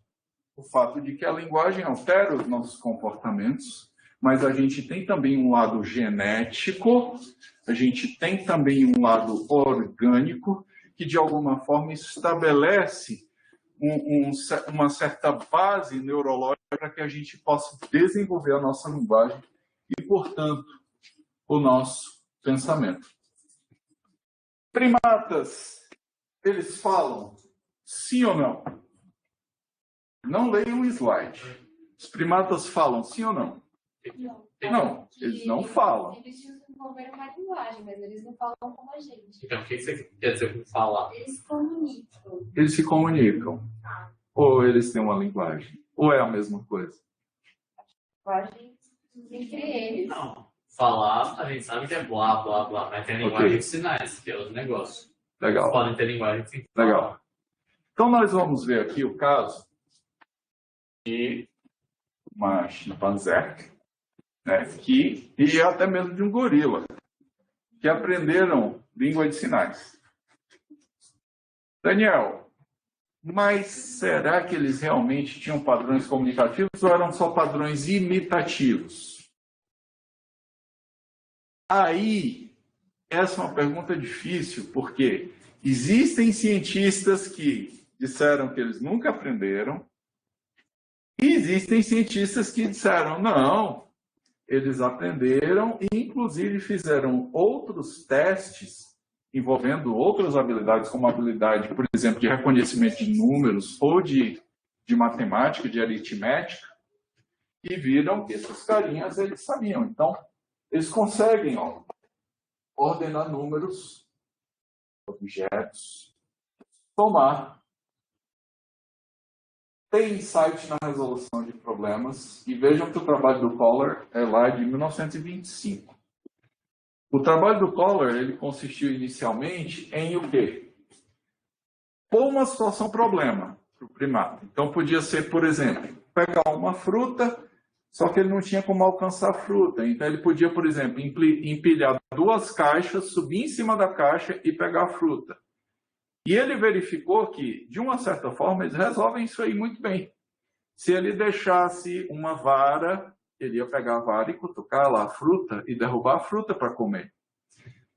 O fato de que a linguagem altera os nossos comportamentos, mas a gente tem também um lado genético, a gente tem também um lado orgânico, que de alguma forma estabelece uma certa base neurológica para que a gente possa desenvolver a nossa linguagem e, portanto, o nosso pensamento. Primatas, eles falam sim ou não? Não leiam o slide. Os primatas falam sim ou não? Não, eles não falam. Eles desenvolveram uma linguagem, mas eles não falam como a gente. Então, o que você quer dizer com falar? Eles se comunicam. Eles se comunicam. Ou eles têm uma linguagem? Ou é a mesma coisa? Linguagem entre eles. Não. Falar, a gente sabe que é blá, blá, blá, mas tem linguagem de sinais, que é outro negócio. Legal. Eles podem ter linguagem sem falar. Legal. Então, nós vamos ver aqui o caso de uma chimpanzé, né, e até mesmo de um gorila, que aprenderam língua de sinais. Daniel, mas será que eles realmente tinham padrões comunicativos ou eram só padrões imitativos? Aí, essa é uma pergunta difícil, porque existem cientistas que disseram que eles nunca aprenderam, e existem cientistas que disseram, não, eles aprenderam e, inclusive, fizeram outros testes envolvendo outras habilidades, como a habilidade, por exemplo, de reconhecimento de números ou de matemática, de aritmética, e viram que esses carinhas eles sabiam. Então, eles conseguem ordenar números, objetos, somar, ter insight na resolução de problemas, e vejam que o trabalho do Kohler é lá de 1925. O trabalho do Kohler, ele consistiu inicialmente em o quê? Pôr uma situação problema para o primata. Então, podia ser, por exemplo, pegar uma fruta, só que ele não tinha como alcançar a fruta. Então, ele podia, por exemplo, empilhar duas caixas, subir em cima da caixa e pegar a fruta. E ele verificou que, de uma certa forma, eles resolvem isso aí muito bem. Se ele deixasse uma vara, ele ia pegar a vara e cutucar lá a fruta e derrubar a fruta para comer.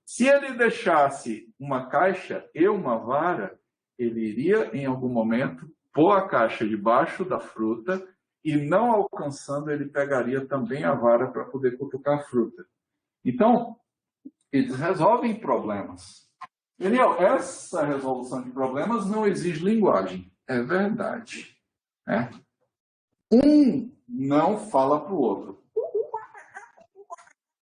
Se ele deixasse uma caixa e uma vara, ele iria, em algum momento, pôr a caixa debaixo da fruta e, não alcançando, ele pegaria também a vara para poder cutucar a fruta. Então, eles resolvem problemas. Daniel, essa resolução de problemas não exige linguagem. É verdade. Né? Um não fala para o outro.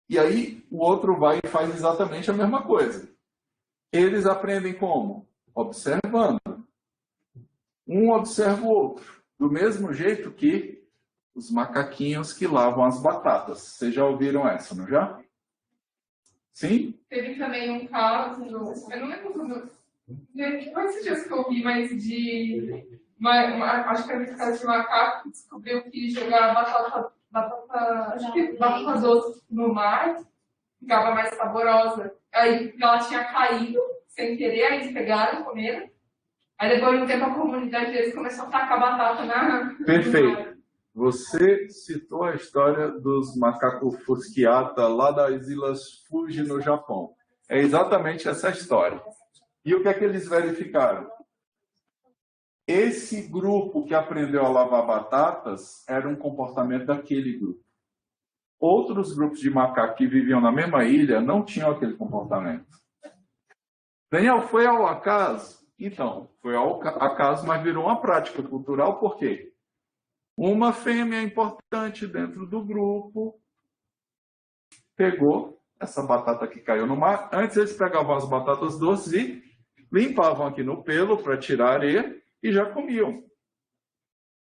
E aí, o outro vai e faz exatamente a mesma coisa. Eles aprendem como? Observando. Um observa o outro. Do mesmo jeito que os macaquinhos que lavam as batatas. Vocês já ouviram essa, não já? Sim? Teve também um caso, eu não lembro como. Quais esses dias que eu vi, mas acho que era um caso de macaco que descobriu que jogar batata doce no mar ficava mais saborosa. Aí ela tinha caído sem querer, aí eles pegaram, comeram. Aí depois de um tempo a comunidade deles começou a tacar batata na. Perfeito. Você citou a história dos macacos fusquiata lá das Ilhas Fuji, no Japão. É exatamente essa história. E o que é que eles verificaram? Esse grupo que aprendeu a lavar batatas era um comportamento daquele grupo. Outros grupos de macacos que viviam na mesma ilha não tinham aquele comportamento. Daniel, foi ao acaso? Então, foi ao acaso, mas virou uma prática cultural, por quê? Uma fêmea importante dentro do grupo pegou essa batata que caiu no mar. Antes eles pegavam as batatas doces e limpavam aqui no pelo para tirar a areia e já comiam.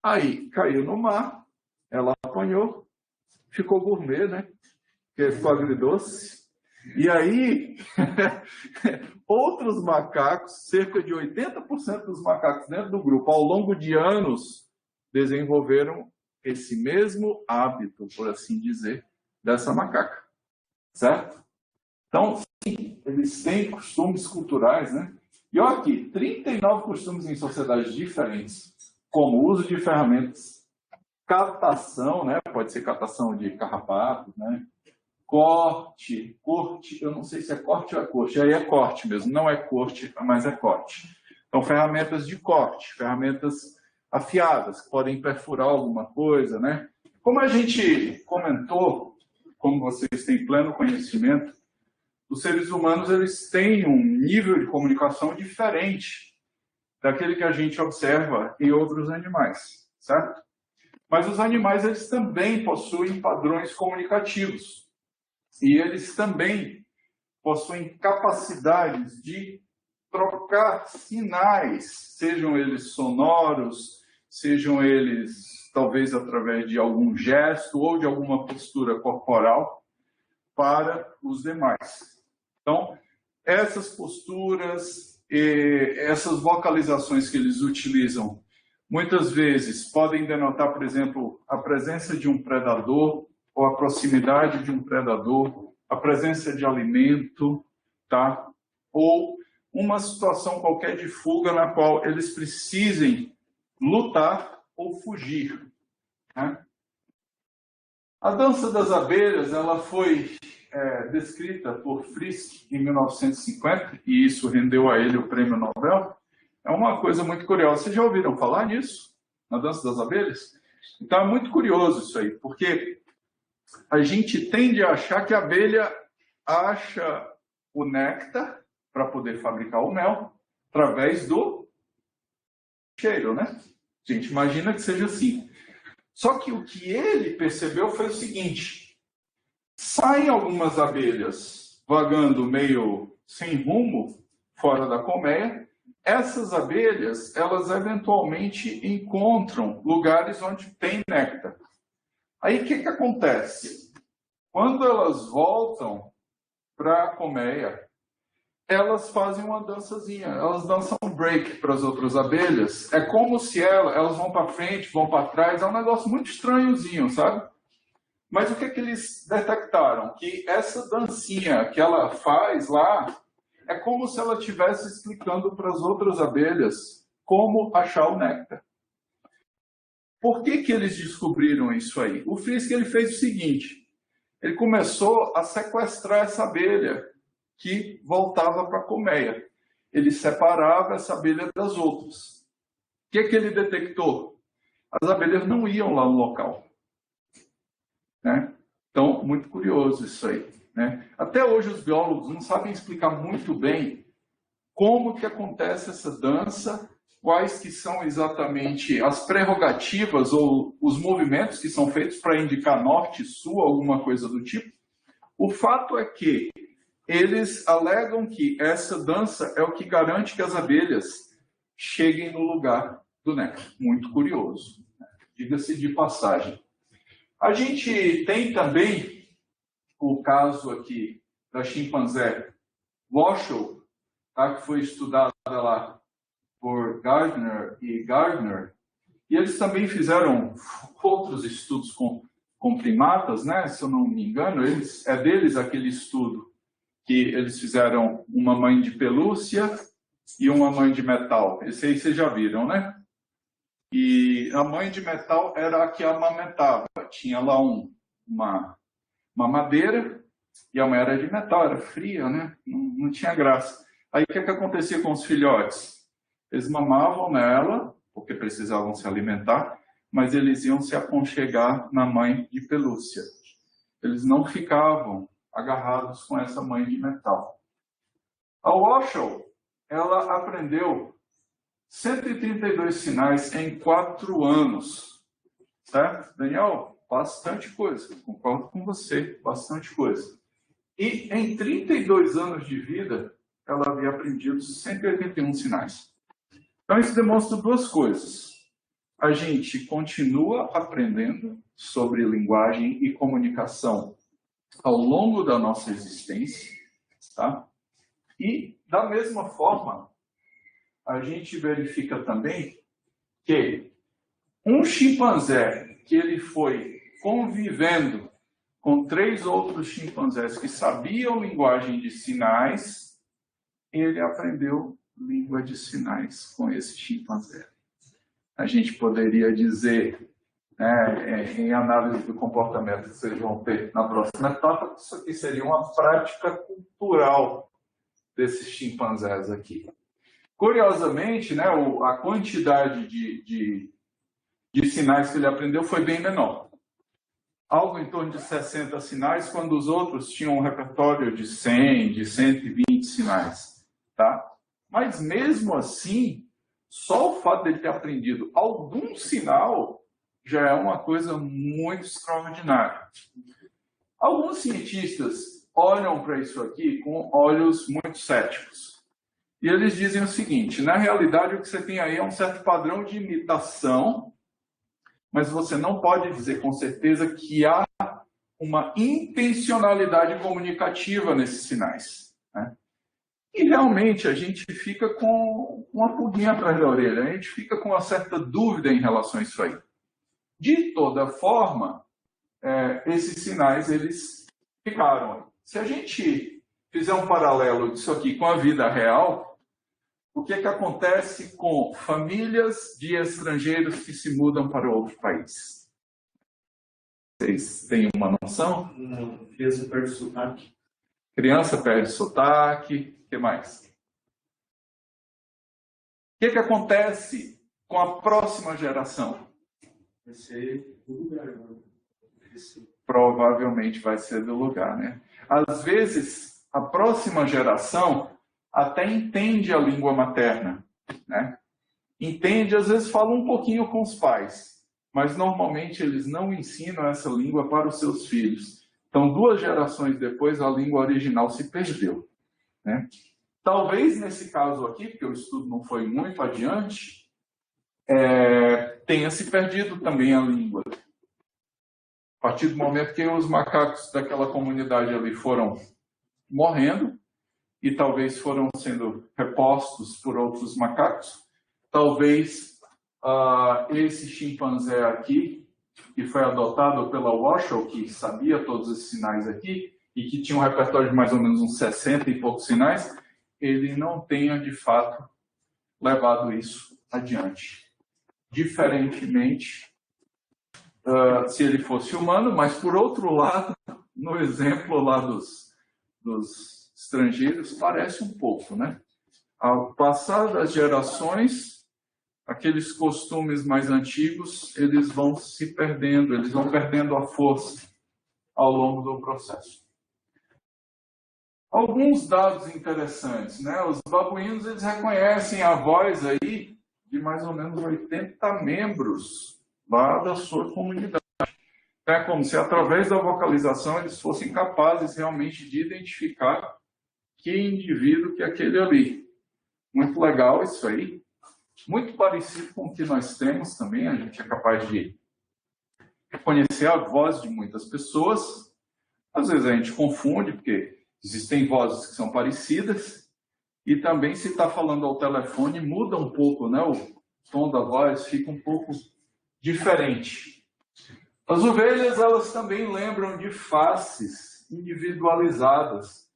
Aí caiu no mar, ela apanhou, ficou gourmet, né? Porque ficou agridoce. E aí, outros macacos, cerca de 80% dos macacos dentro do grupo, ao longo de anos, desenvolveram esse mesmo hábito, por assim dizer, dessa macaca, certo? Então, sim, eles têm costumes culturais, né? E olha aqui, 39 costumes em sociedades diferentes, como o uso de ferramentas, catação, né? Pode ser catação de carrapatos, né? Corte, eu não sei se é corte ou é corte, aí é corte mesmo, não é corte, mas é corte. Então, ferramentas de corte, ferramentas afiadas, que podem perfurar alguma coisa, né? Como a gente comentou, como vocês têm pleno conhecimento, os seres humanos eles têm um nível de comunicação diferente daquele que a gente observa em outros animais, certo? Mas os animais eles também possuem padrões comunicativos e eles também possuem capacidades de trocar sinais, sejam eles sonoros, sejam eles talvez através de algum gesto ou de alguma postura corporal para os demais. Então, essas posturas, essas vocalizações que eles utilizam, muitas vezes podem denotar, por exemplo, a presença de um predador ou a proximidade de um predador, a presença de alimento, tá? Ou uma situação qualquer de fuga na qual eles precisem lutar ou fugir, né? A dança das abelhas ela foi descrita por Frisch em 1950 e isso rendeu a ele o prêmio Nobel. É uma coisa muito curiosa. Vocês já ouviram falar nisso? Na dança das abelhas? Então é muito curioso isso aí, porque a gente tende a achar que a abelha acha o néctar para poder fabricar o mel através do cheiro, né? A gente imagina que seja assim. Só que o que ele percebeu foi o seguinte: saem algumas abelhas vagando meio sem rumo, fora da colmeia. Essas abelhas, elas eventualmente encontram lugares onde tem néctar. Aí o que acontece? Quando elas voltam para a colmeia, elas fazem uma dançazinha, elas dançam um break para as outras abelhas. É como se elas vão para frente, vão para trás, é um negócio muito estranhozinho, sabe? Mas o que eles detectaram? Que essa dancinha que ela faz lá é como se ela estivesse explicando para as outras abelhas como achar o néctar. Por que eles descobriram isso aí? O Frisch ele fez o seguinte: ele começou a sequestrar essa abelha que voltava para a colmeia. ele separava essa abelha das outras. O que ele detectou? As abelhas não iam lá no local. Né? Então, muito curioso isso aí. Né? Até hoje os biólogos não sabem explicar muito bem como que acontece essa dança, quais que são exatamente as prerrogativas ou os movimentos que são feitos para indicar norte, sul, alguma coisa do tipo. O fato é que eles alegam que essa dança é o que garante que as abelhas cheguem no lugar do néctar. Muito curioso. Diga-se de passagem. A gente tem também o caso aqui da chimpanzé Washoe, tá, que foi estudada lá por Gardner, e eles também fizeram outros estudos com primatas, né? Se eu não me engano, é deles aquele estudo que eles fizeram uma mãe de pelúcia e uma mãe de metal. Esse aí vocês já viram, né? E a mãe de metal era a que amamentava. Tinha lá uma madeira e a mãe era de metal, era fria, né? Não tinha graça. Aí o que acontecia com os filhotes? Eles mamavam nela, porque precisavam se alimentar, mas eles iam se aconchegar na mãe de pelúcia. Eles não ficavam agarrados com essa mãe de metal. A Washoe, ela aprendeu 132 sinais em 4 anos. Certo? Daniel, bastante coisa. Concordo com você, bastante coisa. E em 32 anos de vida, ela havia aprendido 181 sinais. Então, isso demonstra 2 coisas. A gente continua aprendendo sobre linguagem e comunicação ao longo da nossa existência, tá? E, da mesma forma, a gente verifica também que um chimpanzé que ele foi convivendo com 3 outros chimpanzés que sabiam linguagem de sinais, ele aprendeu língua de sinais com esse chimpanzé. A gente poderia dizer, em análise do comportamento que vocês vão ter na próxima etapa, que isso aqui seria uma prática cultural desses chimpanzés aqui. Curiosamente, né, a quantidade de sinais que ele aprendeu foi bem menor. Algo em torno de 60 sinais, quando os outros tinham um repertório de 100, de 120 sinais. Tá? Mas mesmo assim, só o fato de ele ter aprendido algum sinal já é uma coisa muito extraordinária. Alguns cientistas olham para isso aqui com olhos muito céticos. E eles dizem o seguinte: na realidade, o que você tem aí é um certo padrão de imitação, mas você não pode dizer com certeza que há uma intencionalidade comunicativa nesses sinais. Né? E realmente a gente fica com uma pulguinha atrás da orelha, a gente fica com uma certa dúvida em relação a isso aí. De toda forma, esses sinais eles ficaram. Se a gente fizer um paralelo disso aqui com a vida real, o que acontece com famílias de estrangeiros que se mudam para outro país? Vocês têm uma noção? Criança perde sotaque. Criança perde sotaque. O que mais? O que acontece com a próxima geração? Vai ser do lugar. Provavelmente vai ser do lugar, né? Às vezes, a próxima geração até entende a língua materna, né? Entende, às vezes fala um pouquinho com os pais, mas normalmente eles não ensinam essa língua para os seus filhos. Então, 2 gerações depois, a língua original se perdeu, né? Talvez nesse caso aqui, porque o estudo não foi muito adiante, tenha se perdido também a língua. A partir do momento que os macacos daquela comunidade ali foram morrendo, e talvez foram sendo repostos por outros macacos, talvez esse chimpanzé aqui, que foi adotado pela Washoe, que sabia todos esses sinais aqui, e que tinha um repertório de mais ou menos uns 60 e poucos sinais, ele não tenha, de fato, levado isso adiante. Diferentemente, se ele fosse humano, mas, por outro lado, no exemplo lá dos estrangeiros, parece um pouco, né? Ao passar das gerações, aqueles costumes mais antigos, eles vão se perdendo, eles vão perdendo a força ao longo do processo. Alguns dados interessantes, né? Os babuínos, eles reconhecem a voz aí de mais ou menos 80 membros lá da sua comunidade. É como se, através da vocalização, eles fossem capazes realmente de identificar que indivíduo que é aquele ali. Muito legal isso aí. Muito parecido com o que nós temos também. A gente é capaz de reconhecer a voz de muitas pessoas. Às vezes a gente confunde, porque existem vozes que são parecidas. E também, se está falando ao telefone, muda um pouco, né? O tom da voz fica um pouco diferente. As ovelhas, elas também lembram de faces individualizadas.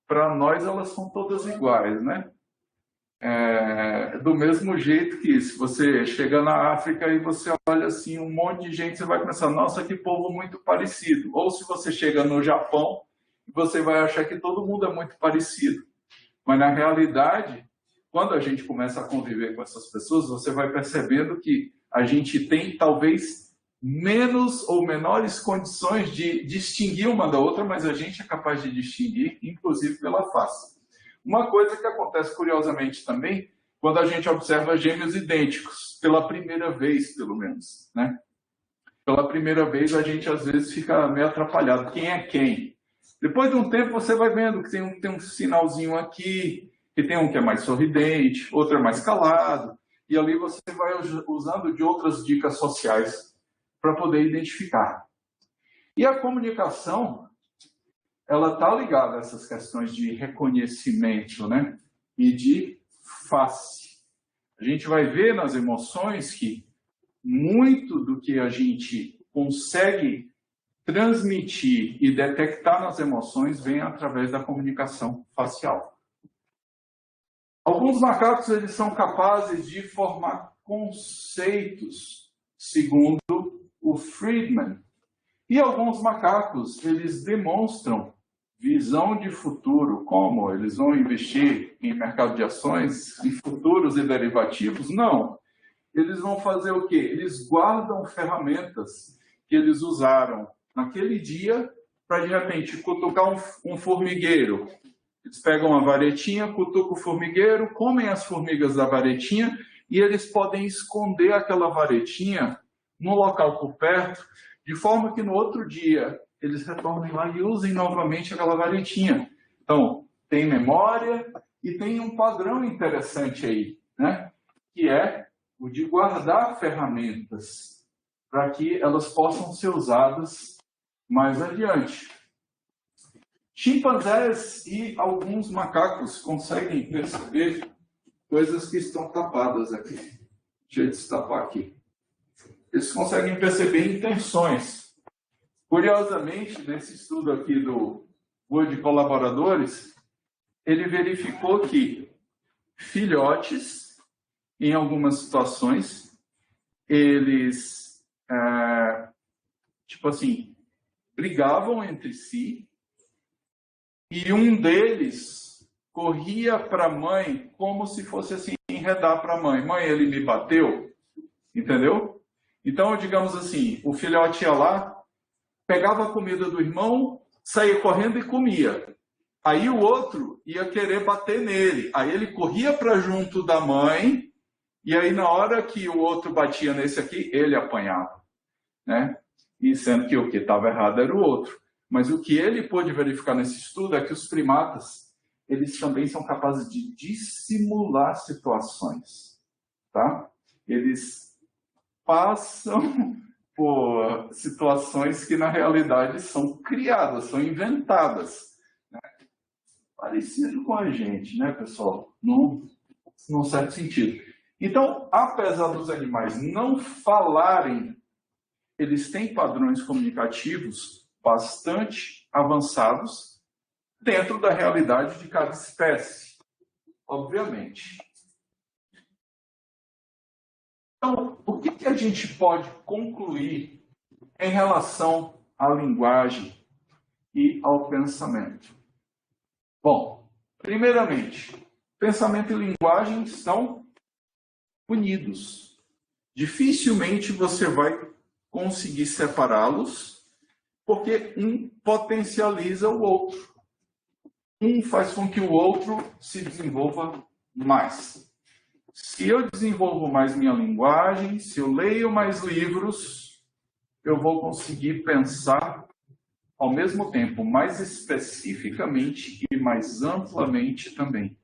Para nós, elas são todas iguais, né? Do mesmo jeito que, se você chega na África e você olha assim, um monte de gente, você vai pensar, nossa, que povo muito parecido. Ou se você chega no Japão, você vai achar que todo mundo é muito parecido. Mas, na realidade, quando a gente começa a conviver com essas pessoas, você vai percebendo que a gente tem, talvez, menos ou menores condições de distinguir uma da outra, mas a gente é capaz de distinguir, inclusive pela face. Uma coisa que acontece curiosamente também, quando a gente observa gêmeos idênticos, pela primeira vez, pelo menos, né? Pela primeira vez, a gente às vezes fica meio atrapalhado. Quem é quem? Depois de um tempo, você vai vendo que tem um sinalzinho aqui, que tem um que é mais sorridente, outro é mais calado, e ali você vai usando de outras dicas sociais para poder identificar. E a comunicação, ela está ligada a essas questões de reconhecimento, né? E de face. A gente vai ver nas emoções que muito do que a gente consegue transmitir e detectar nas emoções vem através da comunicação facial. Alguns macacos, eles são capazes de formar conceitos, segundo o Friedman. E alguns macacos, eles demonstram visão de futuro. Como? Eles vão investir em mercado de ações, em futuros e derivativos? Não. Eles vão fazer o quê? Eles guardam ferramentas que eles usaram naquele dia para, de repente, cutucar um formigueiro. Eles pegam a varetinha, cutucam o formigueiro, comem as formigas da varetinha e eles podem esconder aquela varetinha num local por perto, de forma que no outro dia eles retornem lá e usem novamente aquela varetinha. Então, tem memória e tem um padrão interessante aí, né? Que é o de guardar ferramentas para que elas possam ser usadas mais adiante. Chimpanzés e alguns macacos conseguem perceber coisas que estão tapadas aqui. Deixa eu destapar aqui. Eles conseguem perceber intenções. Curiosamente, nesse estudo aqui do Wood e colaboradores, ele verificou que filhotes, em algumas situações, eles, tipo assim, brigavam entre si, e um deles corria para a mãe como se fosse assim, enredar para a mãe. Mãe, ele me bateu, entendeu? Então, digamos assim, o filhote ia lá, pegava a comida do irmão, saía correndo e comia. Aí o outro ia querer bater nele. Aí ele corria para junto da mãe, e aí na hora que o outro batia nesse aqui, ele apanhava, né? E sendo que o que estava errado era o outro. Mas o que ele pôde verificar nesse estudo é que os primatas, eles também são capazes de dissimular situações, tá? Eles passam por situações que na realidade são criadas, são inventadas, né? Parecido com a gente, né, pessoal? Num certo sentido. Então, apesar dos animais não falarem, eles têm padrões comunicativos bastante avançados dentro da realidade de cada espécie, obviamente. Então, o que a gente pode concluir em relação à linguagem e ao pensamento? Bom, primeiramente, pensamento e linguagem estão unidos. Dificilmente você vai conseguir separá-los, porque um potencializa o outro. Um faz com que o outro se desenvolva mais. Se eu desenvolvo mais minha linguagem, se eu leio mais livros, eu vou conseguir pensar ao mesmo tempo, mais especificamente e mais amplamente também,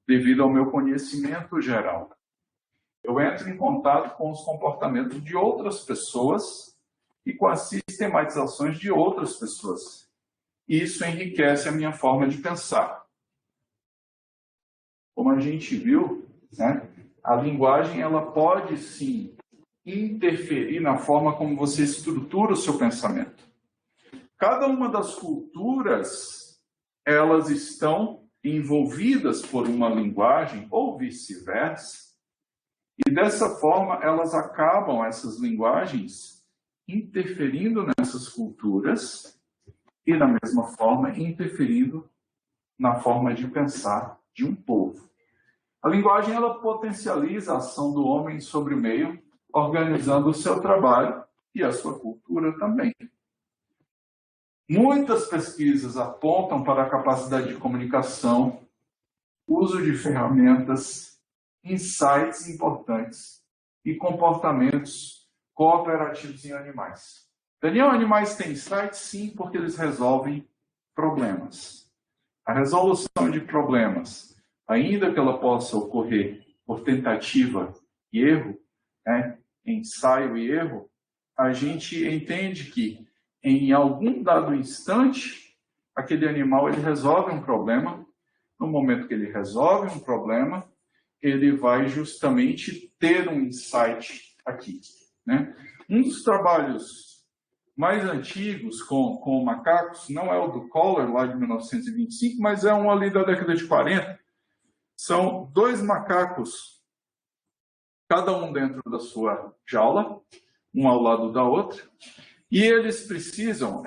devido ao meu conhecimento geral. Eu entro em contato com os comportamentos de outras pessoas e com as sistematizações de outras pessoas. Isso enriquece a minha forma de pensar. Como a gente viu, né, a linguagem ela pode sim interferir na forma como você estrutura o seu pensamento. Cada uma das culturas, elas estão envolvidas por uma linguagem ou vice-versa, e dessa forma elas acabam, essas linguagens, interferindo nessas culturas e, da mesma forma, interferindo na forma de pensar de um povo. A linguagem ela potencializa a ação do homem sobre o meio, organizando o seu trabalho e a sua cultura também. Muitas pesquisas apontam para a capacidade de comunicação, uso de ferramentas, insights importantes e comportamentos cooperativos em animais. Daniel, animais têm insights? Sim, porque eles resolvem problemas. A resolução de problemas, ainda que ela possa ocorrer por tentativa e erro, né, ensaio e erro, a gente entende que em algum dado instante, aquele animal ele resolve um problema. No momento que ele resolve um problema, ele vai justamente ter um insight aqui, né? Um dos trabalhos mais antigos com macacos, não é o do Kohler, lá de 1925, mas é um ali da década de 40. São dois macacos, cada um dentro da sua jaula, um ao lado da outra, e eles precisam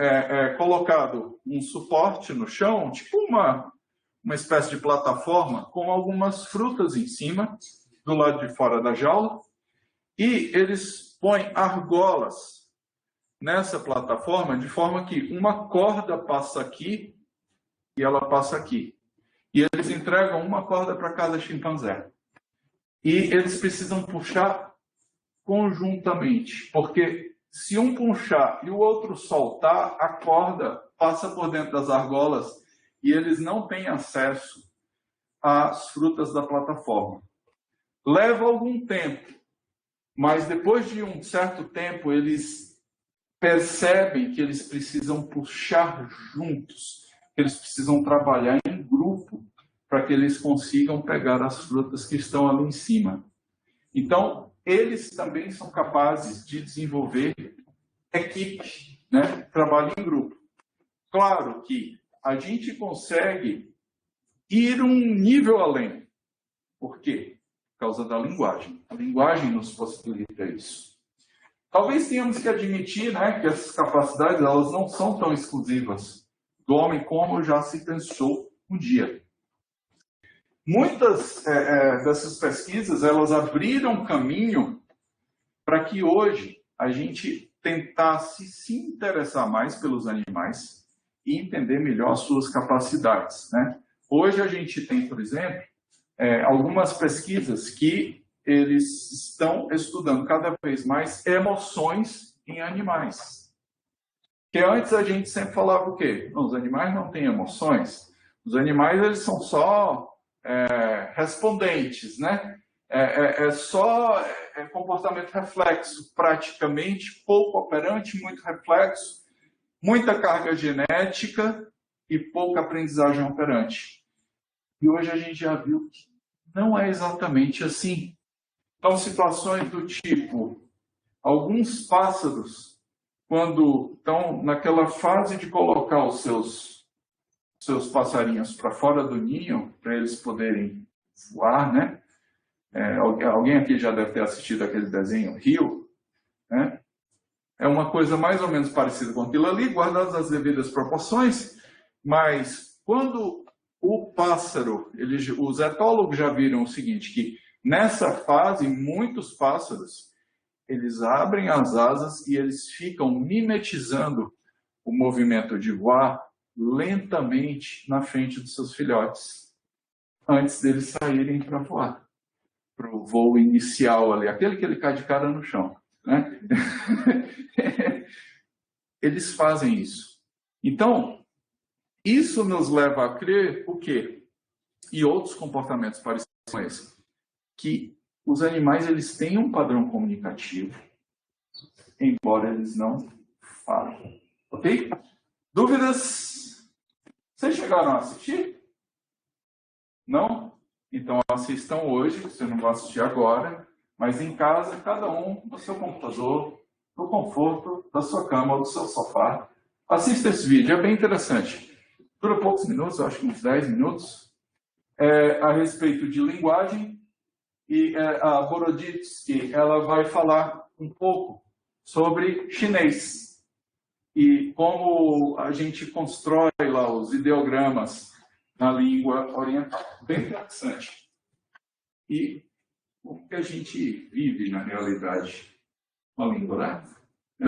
colocado um suporte no chão, tipo uma espécie de plataforma, com algumas frutas em cima, do lado de fora da jaula, e eles põem argolas nessa plataforma, de forma que uma corda passa aqui e ela passa aqui. E eles entregam uma corda para cada chimpanzé. E eles precisam puxar conjuntamente, porque se um puxar e o outro soltar, a corda passa por dentro das argolas e eles não têm acesso às frutas da plataforma. Leva algum tempo, mas depois de um certo tempo, eles percebem que eles precisam puxar juntos, que eles precisam trabalhar em grupo para que eles consigam pegar as frutas que estão ali em cima. Então, eles também são capazes de desenvolver equipe, né? Trabalho em grupo. Claro que a gente consegue ir um nível além. Por quê? Por causa da linguagem. A linguagem nos possibilita isso. Talvez tenhamos que admitir, né, que essas capacidades elas não são tão exclusivas do homem como já se pensou um dia. Muitas dessas pesquisas elas abriram caminho para que hoje a gente tentasse se interessar mais pelos animais e entender melhor as suas capacidades, né? Hoje a gente tem, por exemplo, algumas pesquisas que eles estão estudando cada vez mais emoções em animais. Porque antes a gente sempre falava o quê? Não, os animais não têm emoções. Os animais eles são só respondentes, né? Só comportamento reflexo, praticamente, pouco operante, muito reflexo, muita carga genética e pouca aprendizagem operante. E hoje a gente já viu que não é exatamente assim. Então, situações do tipo, alguns pássaros, quando estão naquela fase de colocar os seus passarinhos para fora do ninho, para eles poderem voar, né? Alguém aqui já deve ter assistido aquele desenho Rio, né? É uma coisa mais ou menos parecida com aquilo ali, guardadas as devidas proporções, mas quando o pássaro, os etólogos já viram o seguinte, que nessa fase, muitos pássaros, eles abrem as asas e eles ficam mimetizando o movimento de voar lentamente na frente dos seus filhotes, antes deles saírem para voar, para o voo inicial ali, aquele que ele cai de cara no chão, né? Eles fazem isso. Então, isso nos leva a crer o quê? E outros comportamentos parecidos com esse, que os animais eles têm um padrão comunicativo, embora eles não falem. Ok? Dúvidas? Vocês chegaram a assistir? Não? Então assistam hoje, você não vai assistir agora, mas em casa, cada um no seu computador, no conforto da sua cama ou do seu sofá. Assista esse vídeo, é bem interessante. Dura poucos minutos, acho que uns 10 minutos, a respeito de linguagem, e a Boroditsky, ela vai falar um pouco sobre chinês e como a gente constrói lá os ideogramas na língua oriental. Bem interessante. E o que a gente vive na realidade com a língua, né?